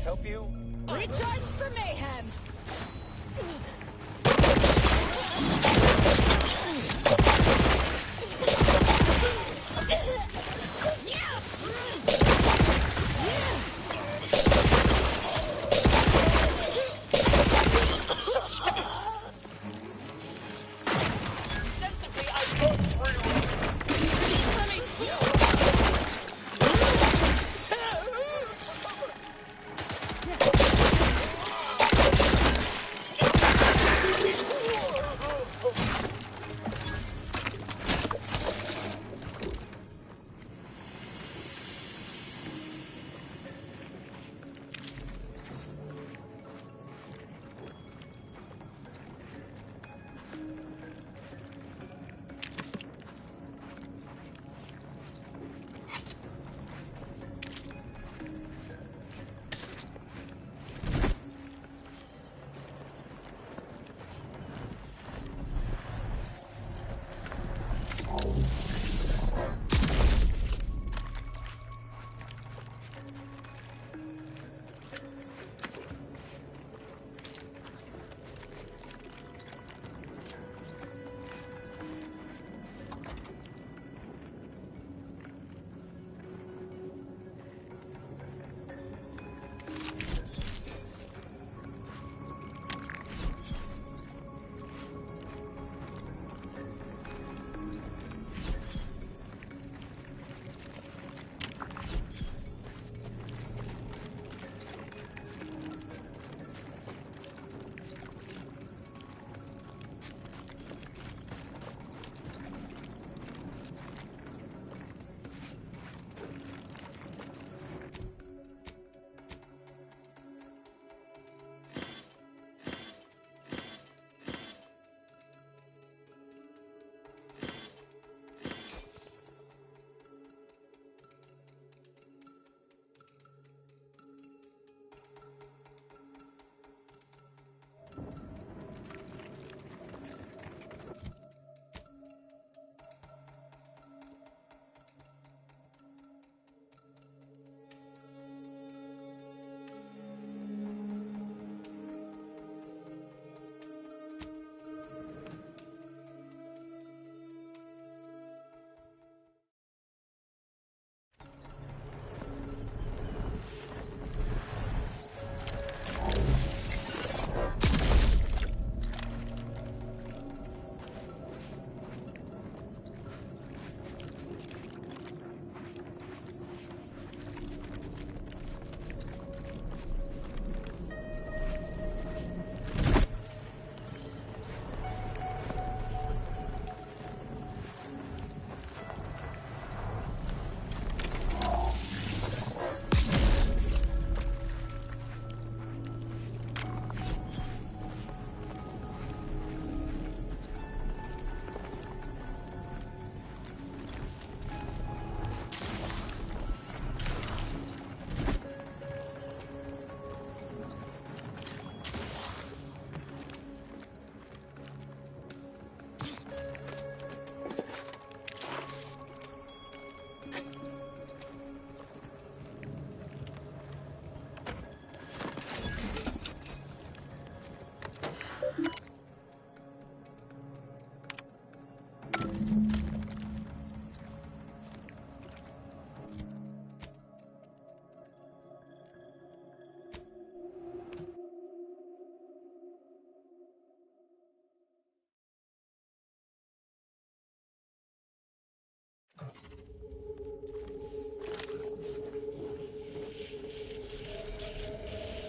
Help you? Recharge for mayhem!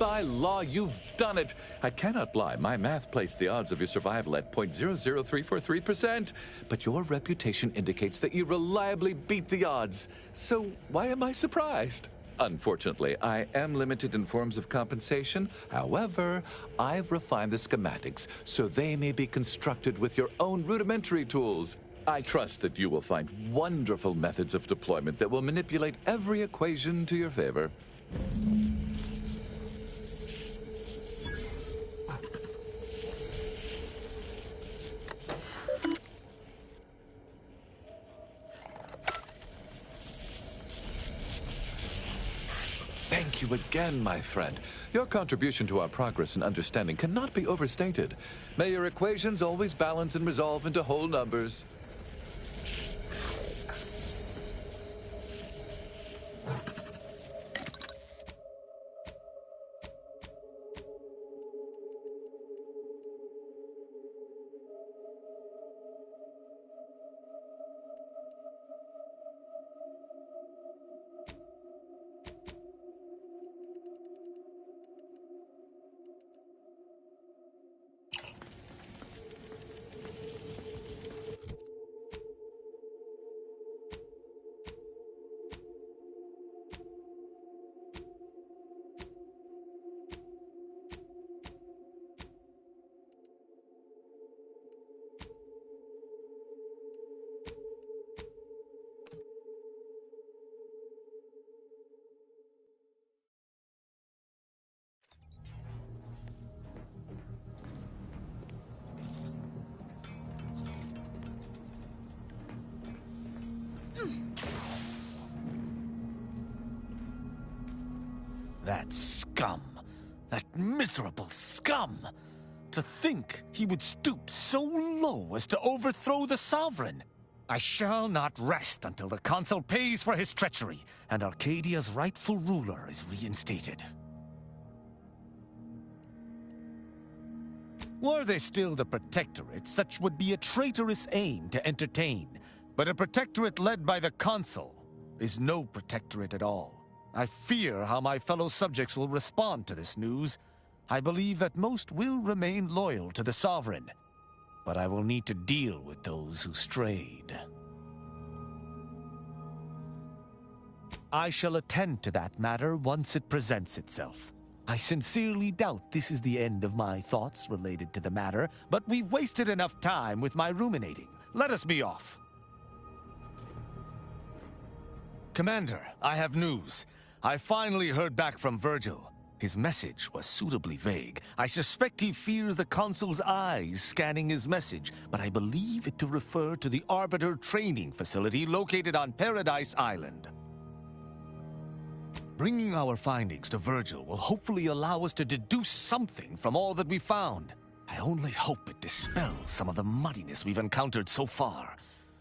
By law, you've done it. I cannot lie. My math placed the odds of your survival at 0.00343%. But your reputation indicates that you reliably beat the odds. So why am I surprised? Unfortunately, I am limited in forms of compensation. However, I've refined the schematics so they may be constructed with your own rudimentary tools. I trust that you will find wonderful methods of deployment that will manipulate every equation to your favor. Thank you again, my friend. Your contribution to our progress and understanding cannot be overstated. May your equations always balance and resolve into whole numbers. That scum. That miserable scum. To think he would stoop so low as to overthrow the Sovereign. I shall not rest until the Consul pays for his treachery and Arcadia's rightful ruler is reinstated. Were they still the Protectorate, such would be a traitorous aim to entertain. But a Protectorate led by the Consul is no Protectorate at all. I fear how my fellow subjects will respond to this news. I believe that most will remain loyal to the Sovereign, but I will need to deal with those who strayed. I shall attend to that matter once it presents itself. I sincerely doubt this is the end of my thoughts related to the matter, but we've wasted enough time with my ruminating. Let us be off. Commander, I have news. I finally heard back from Virgil. His message was suitably vague. I suspect he fears the Consul's eyes scanning his message, but I believe it to refer to the Arbiter training facility located on Paradise Island. Bringing our findings to Virgil will hopefully allow us to deduce something from all that we found. I only hope it dispels some of the muddiness we've encountered so far.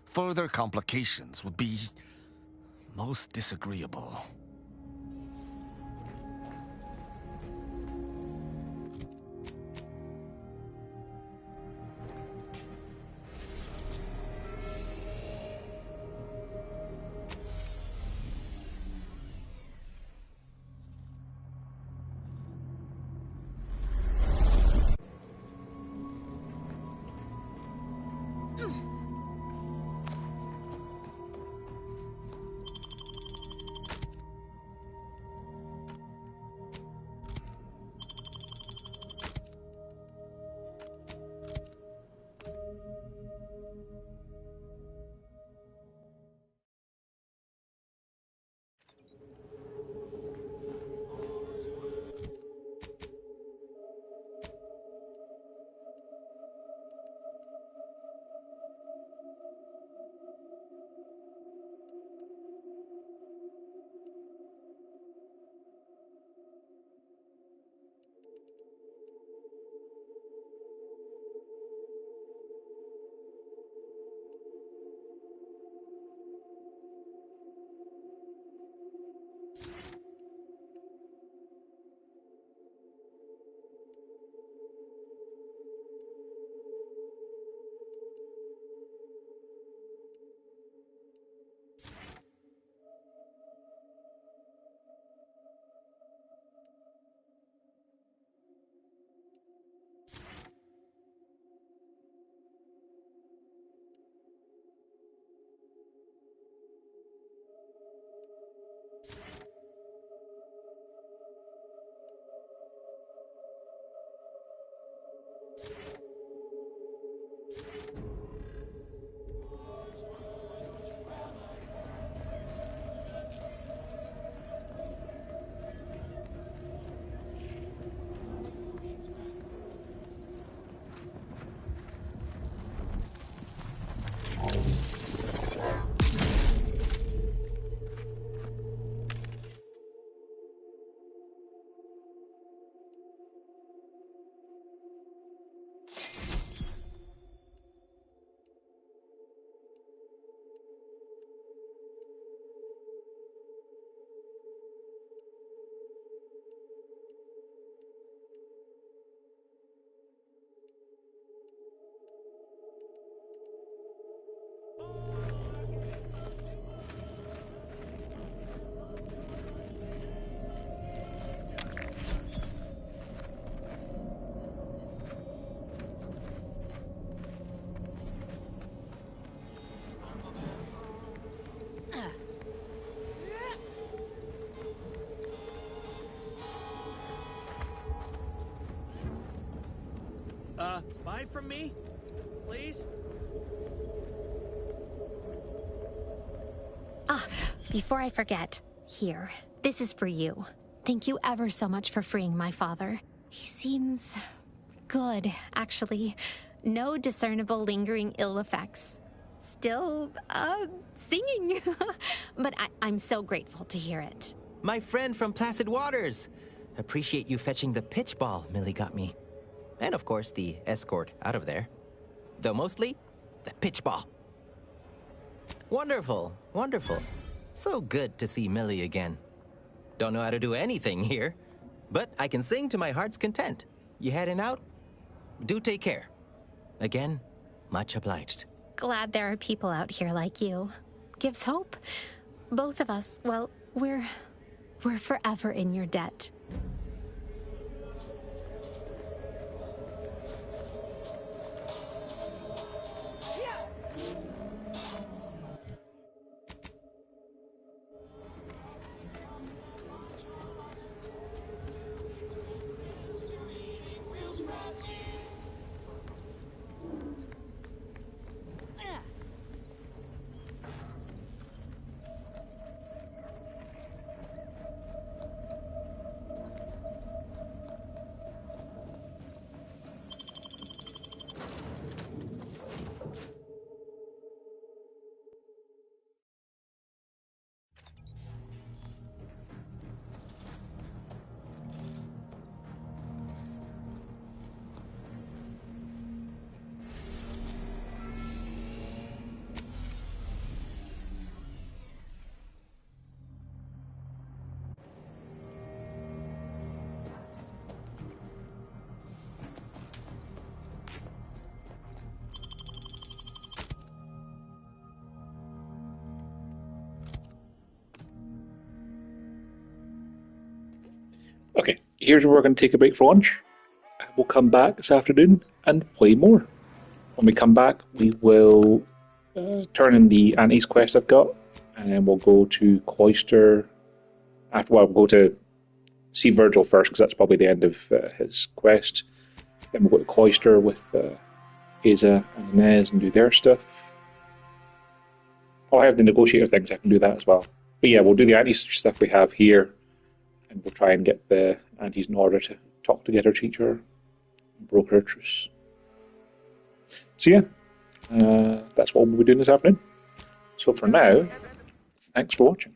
Further complications would be most disagreeable. buy from me? Please? Ah, before I forget, here, this is for you. Thank you ever so much for freeing my father. He seems good, actually. No discernible lingering ill effects. Still, singing. But I'm so grateful to hear it. My friend from Placid Waters. Appreciate you fetching the pitch ball Millie got me. And of course, the escort out of there. Though mostly, the pitch ball. Wonderful, wonderful. So good to see Millie again. Don't know how to do anything here, but I can sing to my heart's content. You heading out? Do take care. Again, much obliged. Glad there are people out here like you. Gives hope. Both of us, well, we're forever in your debt. Okay, here's where we're going to take a break for lunch. We'll come back this afternoon and play more. When we come back, we will turn in the Antes quest I've got, and then we'll go to Cloister. We'll go to see Virgil first, because that's probably the end of his quest. Then we'll go to Cloister with Aza and Inez and do their stuff. Oh, I have the negotiator things, I can do that as well. But yeah, we'll do the Antes stuff we have here, and we'll try and get the Antes in order to talk to get her teacher and broker a truce. So yeah, that's what we'll be doing this afternoon. So for now, thanks for watching.